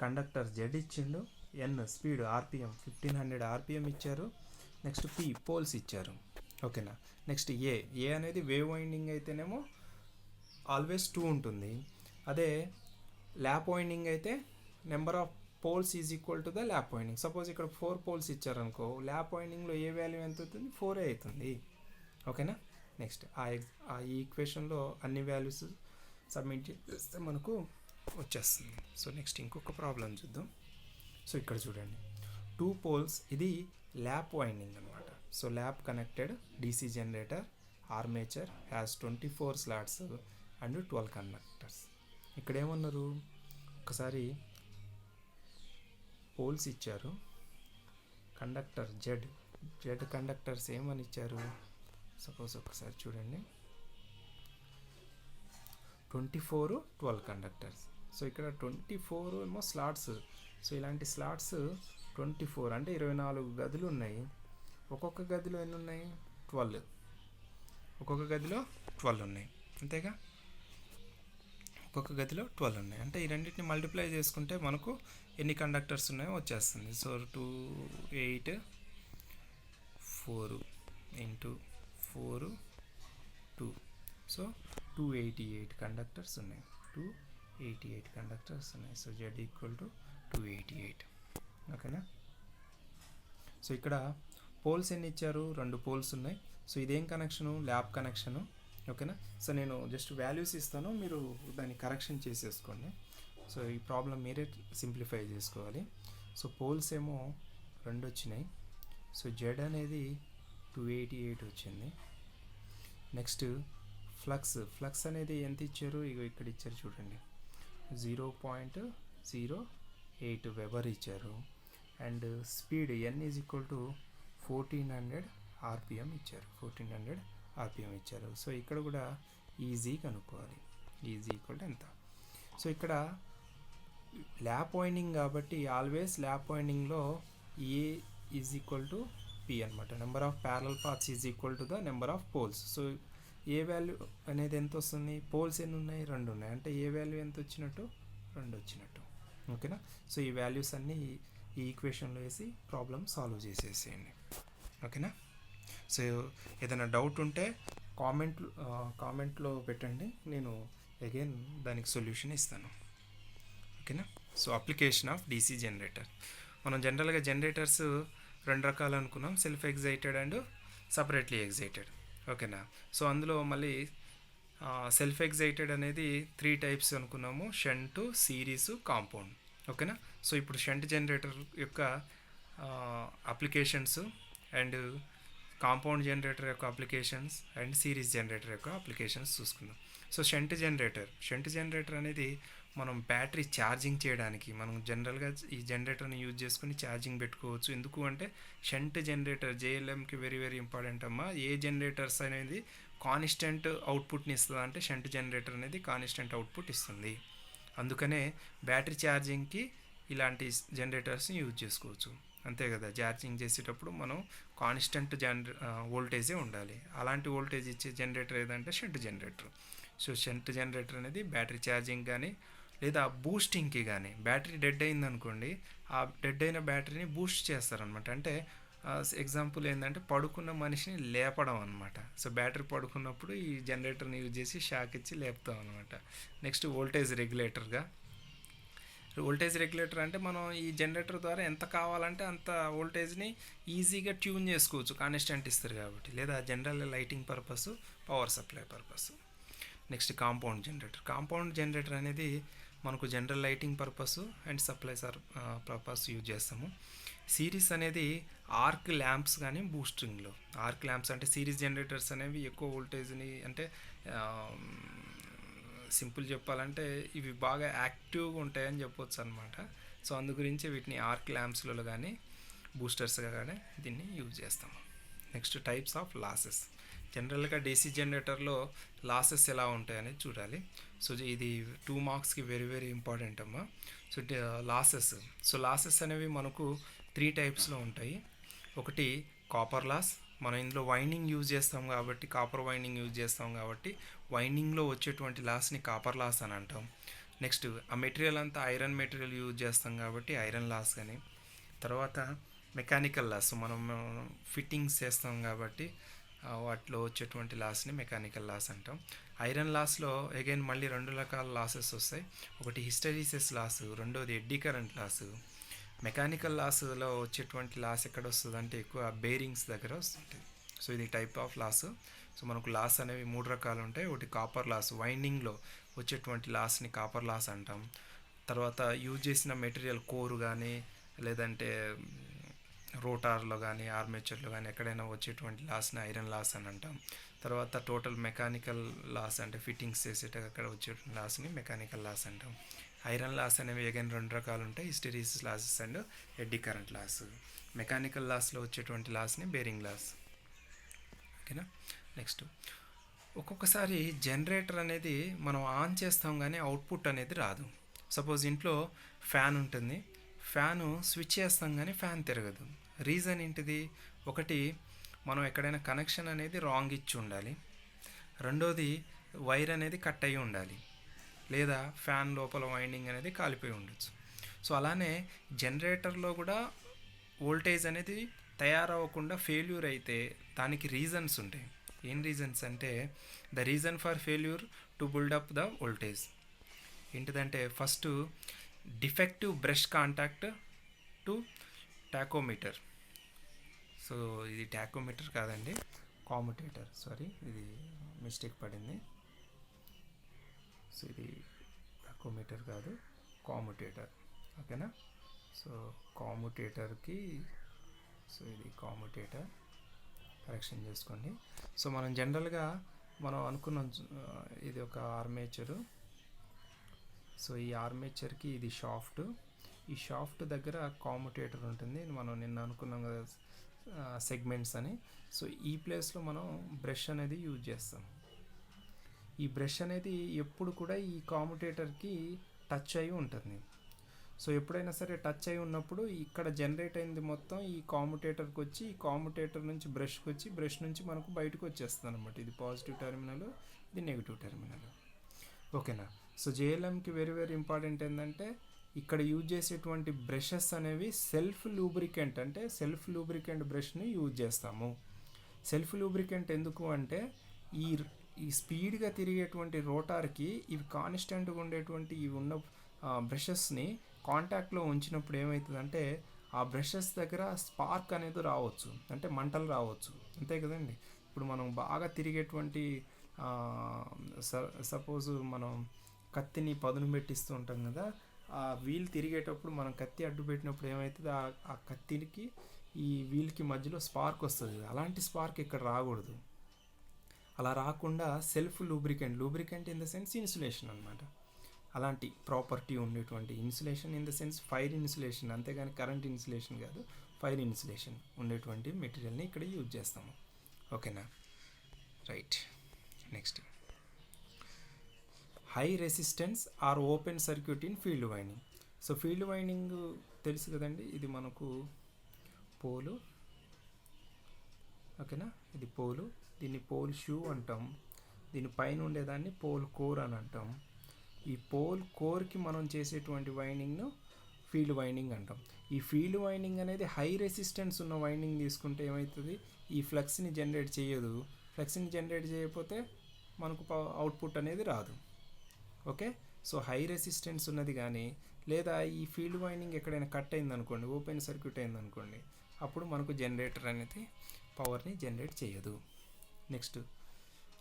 కండక్టర్ జెడ్ ఇచ్చిండు, ఎన్ స్పీడ్ ఆర్పిఎం 1500 ఆర్పిఎం ఇచ్చారు. నెక్స్ట్ పి పోల్స్ ఇచ్చారు. ఓకేనా, నెక్స్ట్ ఏ అనేది వేవ్ వైండింగ్ అయితేనేమో ఆల్వేస్ 2 ఉంటుంది. అదే ల్యాప్ వైండింగ్ అయితే number of poles is equal to the lap winding. Suppose ఇక్కడ 4 పోల్స్ ఇచ్చారనుకో, ల్యాప్ వైండింగ్లో ఏ వాల్యూ ఎంత అవుతుంది, 4 అవుతుంది. ఓకేనా, నెక్స్ట్ ఆ ఈక్వేషన్లో అన్ని వాల్యూస్ సబ్మిట్ చేస్తే మనకు వచ్చేస్తుంది. సో నెక్స్ట్ ఇంకొక ప్రాబ్లం చూద్దాం. సో ఇక్కడ చూడండి, 2 పోల్స్, ఇది ల్యాప్ వైండింగ్ అనమాట. So lap connected DC generator armature has 24 slots and 12 conductors. ఇక్కడ ఏమన్నారు, ఒకసారి పోల్స్ ఇచ్చారు, కండక్టర్ జెడ్ కండక్టర్స్ ఏమని ఇచ్చారు, సపోజ్ ఒకసారి చూడండి, 24 12 కండక్టర్స్. సో ఇక్కడ 24 ఏమో స్లాట్స్. సో ఇలాంటి స్లాట్స్ 24 అంటే 24 గదులు ఉన్నాయి. ఒక్కొక్క గదిలో ఎన్ని ఉన్నాయి, 12. ఒక్కొక్క గదిలో 12 ఉన్నాయి. అంతేగా, ఒక్కొక్క గదిలో 12 ఉన్నాయి. అంటే ఈ రెండింటిని మల్టిప్లై చేసుకుంటే మనకు ఎన్ని కండక్టర్స్ ఉన్నాయో వచ్చేస్తుంది. So 2 8 4 into 4 2. సో 288 కండక్టర్స్ ఉన్నాయి. 288 కండక్టర్స్ ఉన్నాయి. So Z equal to 288. ఓకేనా. సో ఇక్కడ పోల్స్ ఎన్ని ఇచ్చారు, 2 పోల్స్ ఉన్నాయి. సో ఇదేం కనెక్షను, ల్యాబ్ కనెక్షను. ఓకేనా. సో నేను జస్ట్ వాల్యూస్ ఇస్తాను, మీరు దాన్ని కరెక్షన్ చేసేసుకోండి. సో ఈ ప్రాబ్లం మీరే సింప్లిఫై చేసుకోవాలి. సో పోల్స్ ఏమో 2 వచ్చినాయి. సో జెడ్ అనేది 288 వచ్చింది. నెక్స్ట్ ఫ్లక్స్ అనేది ఎంత ఇచ్చారు, ఇగో ఇక్కడ ఇచ్చారు చూడండి, 0.08 వెబర్ ఇచ్చారు. And speed N is equal to 1400 RPM ఇచ్చారు. 1400 ఆర్పిఎం ఇచ్చారు. సో ఇక్కడ కూడా ఈజీ కనుక్కోవాలి. ఈజీ ఈక్వల్ టు ఎంత. సో ఇక్కడ ల్యాప్ వైండింగ్ కాబట్టి ఆల్వేస్ ల్యాప్ వైండింగ్లో A is equal to P అనమాట. Number of parallel paths is equal to the number of poles. So A value అనేది ఎంత వస్తుంది, పోల్స్ ఎన్ని ఉన్నాయి, 2 ఉన్నాయి. అంటే ఏ వాల్యూ ఎంత వచ్చినట్టు, 2 వచ్చినట్టు. ఓకేనా. సో ఈ వాల్యూస్ అన్నీ ఈ ఈక్వేషన్లో వేసి ప్రాబ్లం సాల్వ్ చేసేసేయండి. ఓకేనా. సో ఏదైనా డౌట్ ఉంటే కామెంట్లో పెట్టండి, నేను అగైన్ దానికి సొల్యూషన్ ఇస్తాను. ఓకేనా. So application of DC generator. మనం జనరల్గా జనరేటర్స్ 2 రకాలు అనుకున్నాం, self excited and separately excited. ఓకేనా. సో అందులో మళ్ళీ సెల్ఫ్ ఎగ్జైటెడ్ అనేది 3 టైప్స్ అనుకున్నాము: షంట్, సిరీస్, కాంపౌండ్. ఓకేనా. సో ఇప్పుడు షంట్ జనరేటర్ యొక్క అప్లికేషన్స్ అండ్ కాంపౌండ్ జనరేటర్ యొక్క అప్లికేషన్స్ అండ్ సిరీస్ జనరేటర్ యొక్క అప్లికేషన్స్ చూసుకుందాం. సో షంట్ జనరేటర్ అనేది మనం బ్యాటరీ ఛార్జింగ్ చేయడానికి మనం జనరల్గా ఈ జనరేటర్ని యూజ్ చేసుకుని ఛార్జింగ్ పెట్టుకోవచ్చు. ఎందుకు అంటే షంట్ జనరేటర్ జేఎల్ఎంకి వెరీ వెరీ ఇంపార్టెంట్ అమ్మా. ఏ జనరేటర్స్ అనేది కాన్స్టెంట్ అవుట్పుట్ని ఇస్తుంది అంటే షంట్ జనరేటర్ అనేది కాన్స్టెంట్ అవుట్పుట్ ఇస్తుంది. అందుకనే బ్యాటరీ ఛార్జింగ్కి ఇలాంటి జనరేటర్స్ని యూజ్ చేసుకోవచ్చు. అంతే కదా, ఛార్జింగ్ చేసేటప్పుడు మనం కాన్స్టెంట్ వోల్టేజే ఉండాలి. అలాంటి వోల్టేజ్ ఇచ్చే జనరేటర్ ఏదంటే shunt generator. So shunt generator అనేది బ్యాటరీ ఛార్జింగ్ కానీ లేదా బూస్టింగ్కి కానీ, బ్యాటరీ డెడ్ అయిందనుకోండి, ఆ డెడ్ అయిన బ్యాటరీని బూస్ట్ చేస్తారనమాట. అంటే ఎగ్జాంపుల్ ఏంటంటే పడుకున్న మనిషిని లేపడం అనమాట. సో బ్యాటరీ పడుకున్నప్పుడు ఈ జనరేటర్ని యూజ్ చేసి షాక్ ఇచ్చి లేపుతాం అనమాట. నెక్స్ట్ వోల్టేజ్ రెగ్యులేటర్ అంటే మనం ఈ జనరేటర్ ద్వారా ఎంత కావాలంటే అంత వోల్టేజ్ని ఈజీగా ట్యూన్ చేసుకోవచ్చు, కాన్స్టెంట్ ఇస్తారు కాబట్టి. లేదా general lighting purpose, power supply purpose. Next compound generator అనేది మనకు general lighting purpose and supply purpose use చేస్తాము. సిరీస్ అనేది ఆర్క్ ల్యాంప్స్ కానీ బూస్టింగ్లో. ఆర్క్ ల్యాంప్స్ అంటే సిరీస్ జనరేటర్స్ అనేవి ఎక్కువ వోల్టేజ్ని, అంటే సింపుల్ చెప్పాలంటే ఇవి బాగా యాక్టివ్గా ఉంటాయని చెప్పొచ్చు అనమాట. సో అందు గురించి వీటిని ఆర్క్ ల్యాంప్స్లలో కానీ బూస్టర్స్గా కానీ దీన్ని యూజ్ చేస్తాము. Next types of losses. జనరల్గా డీసీ జనరేటర్లో లాసెస్ ఎలా ఉంటాయని చూడాలి. సో ఇది 2 మార్క్స్కి వెరీ వెరీ ఇంపార్టెంట్ అమ్మా. సో లాసెస్ అనేవి మనకు 3 టైప్స్లో ఉంటాయి. ఒకటి కాపర్ లాస్. మనం ఇందులో వైండింగ్ యూజ్ చేస్తాం కాబట్టి, కాపర్ వైండింగ్ యూజ్ చేస్తాం కాబట్టి వైండింగ్లో వచ్చేటువంటి లాస్ని కాపర్ లాస్ అని అంటాం. నెక్స్ట్ ఆ మెటీరియల్ అంతా ఐరన్ మెటీరియల్ యూజ్ చేస్తాం కాబట్టి ఐరన్ లాస్ అని. తర్వాత మెకానికల్ లాస్, మనం ఫిట్టింగ్స్ చేస్తాం కాబట్టి వాటిలో వచ్చేటువంటి లాస్ని మెకానికల్ లాస్ అంటాం. ఐరన్ లాస్లో అగైన్ మళ్ళీ 2 రకాల లాసెస్ వస్తాయి. ఒకటి హిస్టరీసిస్ లాస్, రెండోది ఎడ్డీ కరెంట్ లాస్. మెకానికల్ లాస్లో వచ్చేటువంటి లాస్ ఎక్కడ వస్తుంది అంటే ఎక్కువ బేరింగ్స్ దగ్గర వస్తుంటుంది. సో ఇది టైప్ ఆఫ్ లాస్. సో మనకు లాస్ అనేవి 3 రకాలు ఉంటాయి. ఒకటి కాపర్ లాస్, వైండింగ్లో వచ్చేటువంటి లాస్ని కాపర్ లాస్ అంటాం. తర్వాత యూజ్ చేసిన మెటీరియల్ కోర్ కానీ లేదంటే రోటార్లో కానీ ఆర్మేచర్లో కానీ ఎక్కడైనా వచ్చేటువంటి లాస్ని ఐరన్ లాస్ అని అంటాం. తర్వాత టోటల్ మెకానికల్ లాస్ అంటే ఫిట్టింగ్స్ చేసేటక్కడ వచ్చేటువంటి లాస్ని మెకానికల్ లాస్ అంటాం. ఐరన్ లాస్ అనేవి అగైన్ 2 రకాలు ఉంటాయి: hysteresis losses and eddy current loss. Mechanical లాస్లో వచ్చేటువంటి లాస్ని బేరింగ్ లాస్. ఓకేనా. నెక్స్ట్ ఒక్కొక్కసారి జనరేటర్ అనేది మనం ఆన్ చేస్తాం కానీ అవుట్పుట్ అనేది రాదు. సపోజ్ ఇంట్లో ఫ్యాన్ ఉంటుంది, ఫ్యాను స్విచ్ చేస్తాం కానీ ఫ్యాన్ తిరగదు. రీజన్ ఏంటిది? ఒకటి, మనం ఎక్కడైనా కనెక్షన్ అనేది రాంగ్ ఇచ్చి ఉండాలి. రెండోది, వైర్ అనేది కట్ అయ్యి ఉండాలి. లేదా ఫ్యాన్ లోపల వైండింగ్ అనేది కాలిపోయి ఉండొచ్చు. సో అలానే జనరేటర్లో కూడా వోల్టేజ్ అనేది తయారవ్వకుండా ఫెయిల్యూర్ అయితే దానికి రీజన్స్ ఉంటాయి. ఏం రీజన్స్ అంటే, the reason for failure to build up the voltage ఏంటిదంటే, first defective brush contact to tachometer. So ఇది టాకోమీటర్ కాదండి, కామ్యుటేటర్. సారీ, ఇది మిస్టేక్ పడింది. సో ఇది టాకోమీటర్ కాదు, కామ్యుటేటర్. ఓకేనా. సో కామ్యుటేటర్కి, సో ఇది కామ్యుటేటర్, కరెక్షన్ చేసుకోండి. సో మనం జనరల్గా మనం అనుకున్నాం ఇది ఒక ఆర్మేచరు. సో ఈ ఆర్మేచర్కి ఇది షాఫ్ట్. ఈ షాఫ్ట్ దగ్గర కామ్యుటేటర్ ఉంటుంది. మనం నిన్న అనుకున్నాం కదా సెగ్మెంట్స్ అని. సో ఈ ప్లేస్లో మనం బ్రష్ అనేది యూజ్ చేస్తాం. ఈ బ్రష్ అనేది ఎప్పుడు కూడా ఈ కామ్యుటేటర్కి టచ్ అయి ఉంటుంది. సో ఎప్పుడైనా సరే టచ్ అయి ఉన్నప్పుడు ఇక్కడ జనరేట్ అయింది మొత్తం ఈ కామ్యుటేటర్కి వచ్చి, ఈ కామ్యుటేటర్ నుంచి బ్రష్కి వచ్చి, బ్రష్ నుంచి మనకు బయటకు వచ్చేస్తుంది అనమాట. ఇది పాజిటివ్ టెర్మినల్, ఇది నెగిటివ్ టెర్మినల్. ఓకేనా. సో జేఎల్ఎంకి వెరీ వెరీ ఇంపార్టెంట్ ఏంటంటే, ఇక్కడ యూజ్ చేసేటువంటి బ్రషెస్ అనేవి సెల్ఫ్ లూబ్రికెంట్, అంటే సెల్ఫ్ లూబ్రికెంట్ బ్రష్ని యూజ్ చేస్తాము. సెల్ఫ్ లూబ్రికెంట్ ఎందుకు అంటే, ఈ స్పీడ్గా తిరిగేటువంటి రోటార్కి ఇవి కాన్స్టెంట్గా ఉండేటువంటి ఇవి ఉన్న బ్రషెస్ని కాంటాక్ట్లో ఉంచినప్పుడు ఏమవుతుందంటే, ఆ బ్రషెస్ దగ్గర స్పార్క్ అనేది రావచ్చు, అంటే మంటలు రావచ్చు. అంతే కదండి. ఇప్పుడు మనం బాగా తిరిగేటువంటి సపోజ్ మనం కత్తిని పదును పెట్టిస్తూ ఉంటాం కదా, ఆ వీల్ తిరిగేటప్పుడు మనం కత్తి అడ్డు పెట్టినప్పుడు ఏమవుతుంది, ఆ కత్తికి ఈ వీల్కి మధ్యలో స్పార్క్ వస్తుంది. అలాంటి స్పార్క్ ఇక్కడ రాకూడదు. అలా రాకుండా self lubricant in the sense insulation అనమాట. అలాంటి ప్రాపర్టీ ఉండేటువంటి insulation in the sense fire insulation, అంతేగాని కరెంట్ ఇన్సులేషన్ కాదు, ఫైర్ ఇన్సులేషన్ ఉండేటువంటి మెటీరియల్ని ఇక్కడ యూజ్ చేస్తాము. ఓకేనా, right. Next, high resistance or open circuit in field winding. So field winding తెలుసు కదండి, ఇది మనకు పోలు. ఓకేనా, ఇది పోలు, దీన్ని పోల్ షూ అంటాం. దీని పైన ఉండేదాన్ని పోల్ కోర్ అని అంటాం. ఈ పోల్ కోర్కి మనం చేసేటువంటి వైండింగ్ను ఫీల్డ్ వైండింగ్ అంటాం. ఈ ఫీల్డ్ వైండింగ్ అనేది హై రెసిస్టెన్స్ ఉన్న వైండింగ్ తీసుకుంటే ఏమవుతుంది, ఈ ఫ్లక్స్ని జనరేట్ చేయదు. ఫ్లక్స్ని జనరేట్ చేయకపోతే మనకు అవుట్పుట్ అనేది రాదు. ఓకే, సో హై రెసిస్టెన్స్ ఉన్నది కానీ, లేదా ఈ ఫీల్డ్ వైండింగ్ ఎక్కడైనా కట్ అయిందనుకోండి, ఓపెన్ సర్క్యూట్ అయిందనుకోండి, అప్పుడు మనకు జనరేటర్ అనేది పవర్ని జనరేట్ చేయదు. Next,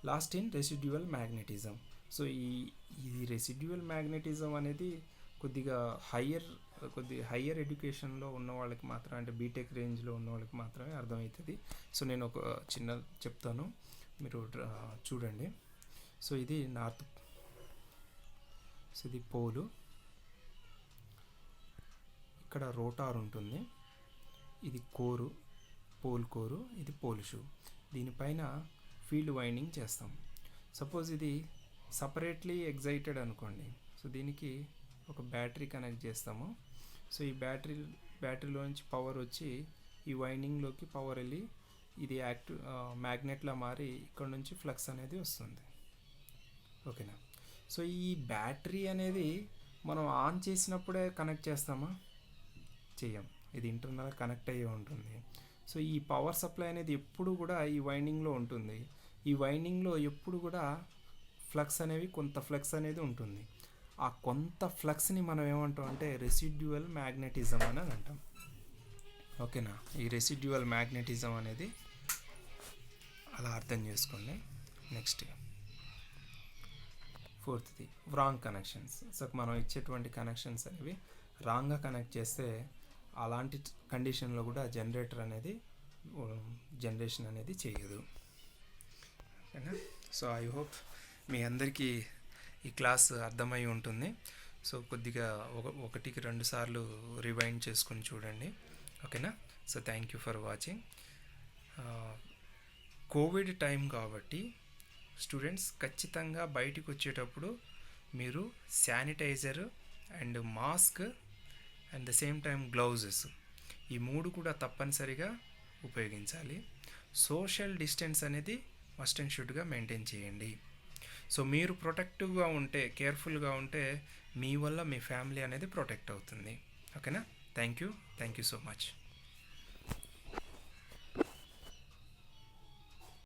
last in residual magnetism. So ఈ రెసిడ్యువల్ మ్యాగ్నెటిజం అనేది కొద్దిగా హయ్యర్ ఎడ్యుకేషన్లో ఉన్న వాళ్ళకి మాత్రం, అంటే బీటెక్ రేంజ్లో ఉన్న వాళ్ళకి మాత్రమే అర్థమవుతుంది. సో నేను ఒక చిన్న చెప్తాను, మీరు చూడండి. సో ఇది నార్త్, సో ఇది పోలు, ఇక్కడ రోటార్ ఉంటుంది, ఇది కోరు, పోల్ కోరు, ఇది పోల్ షూ. దీనిపైన ఫీల్డ్ వైండింగ్ చేస్తాం. సపోజ్ ఇది సపరేట్లీ ఎగ్జైటెడ్ అనుకోండి, సో దీనికి ఒక బ్యాటరీ కనెక్ట్ చేస్తాము. సో ఈ బ్యాటరీలోంచి పవర్ వచ్చి ఈ వైండింగ్లోకి పవర్ వెళ్ళి ఇది మ్యాగ్నెట్లా మారి ఇక్కడ నుంచి ఫ్లక్స్ అనేది వస్తుంది. ఓకేనా, సో ఈ బ్యాటరీ అనేది మనం ఆన్ చేసినప్పుడే కనెక్ట్ చేస్తామా, చెయ్యం, ఇది ఇంటర్నల్ కనెక్ట్ అయ్యి ఉంటుంది. సో ఈ పవర్ సప్లై అనేది ఎప్పుడు కూడా ఈ వైండింగ్లో ఉంటుంది. ఈ వైండింగ్లో ఎప్పుడు కూడా కొంత ఫ్లక్స్ అనేది ఉంటుంది. ఆ కొంత ఫ్లక్స్ని మనం ఏమంటాం అంటే రెసిడ్యువల్ మ్యాగ్నెటిజం అని అంటాం. ఓకేనా, ఈ రెసిడ్యువల్ మ్యాగ్నెటిజం అనేది అలా అర్థం చేసుకోండి. నెక్స్ట్, ఫోర్త్ది రాంగ్ కనెక్షన్స్. సో మనం ఇచ్చేటువంటి కనెక్షన్స్ అనేవి రాంగ్గా కనెక్ట్ చేస్తే అలాంటి కండిషన్లో కూడా జనరేటర్ అనేది జనరేషన్ అనేది చేయదు. ఓకేనా, సో ఐ హోప్ మీ అందరికీ ఈ క్లాస్ అర్థమై ఉంటుంది. సో కొద్దిగా ఒకటికి 2 సార్లు రివైండ్ చేసుకొని చూడండి. ఓకేనా, so thank you for watching. Covid time కాబట్టి స్టూడెంట్స్ ఖచ్చితంగా బయటికి వచ్చేటప్పుడు మీరు sanitiser and mask and the same time gloves, ఈ 3 కూడా తప్పనిసరిగా ఉపయోగించాలి. సోషల్ డిస్టెన్స్ అనేది మస్ట్ అండ్ షుడ్గా మెయింటైన్ చేయండి. సో మీరు ప్రొటెక్టివ్గా ఉంటే, కేర్ఫుల్గా ఉంటే మీ వల్ల మీ ఫ్యామిలీ అనేది ప్రొటెక్ట్ అవుతుంది. ఓకేనా, థ్యాంక్ యూ సో మచ్.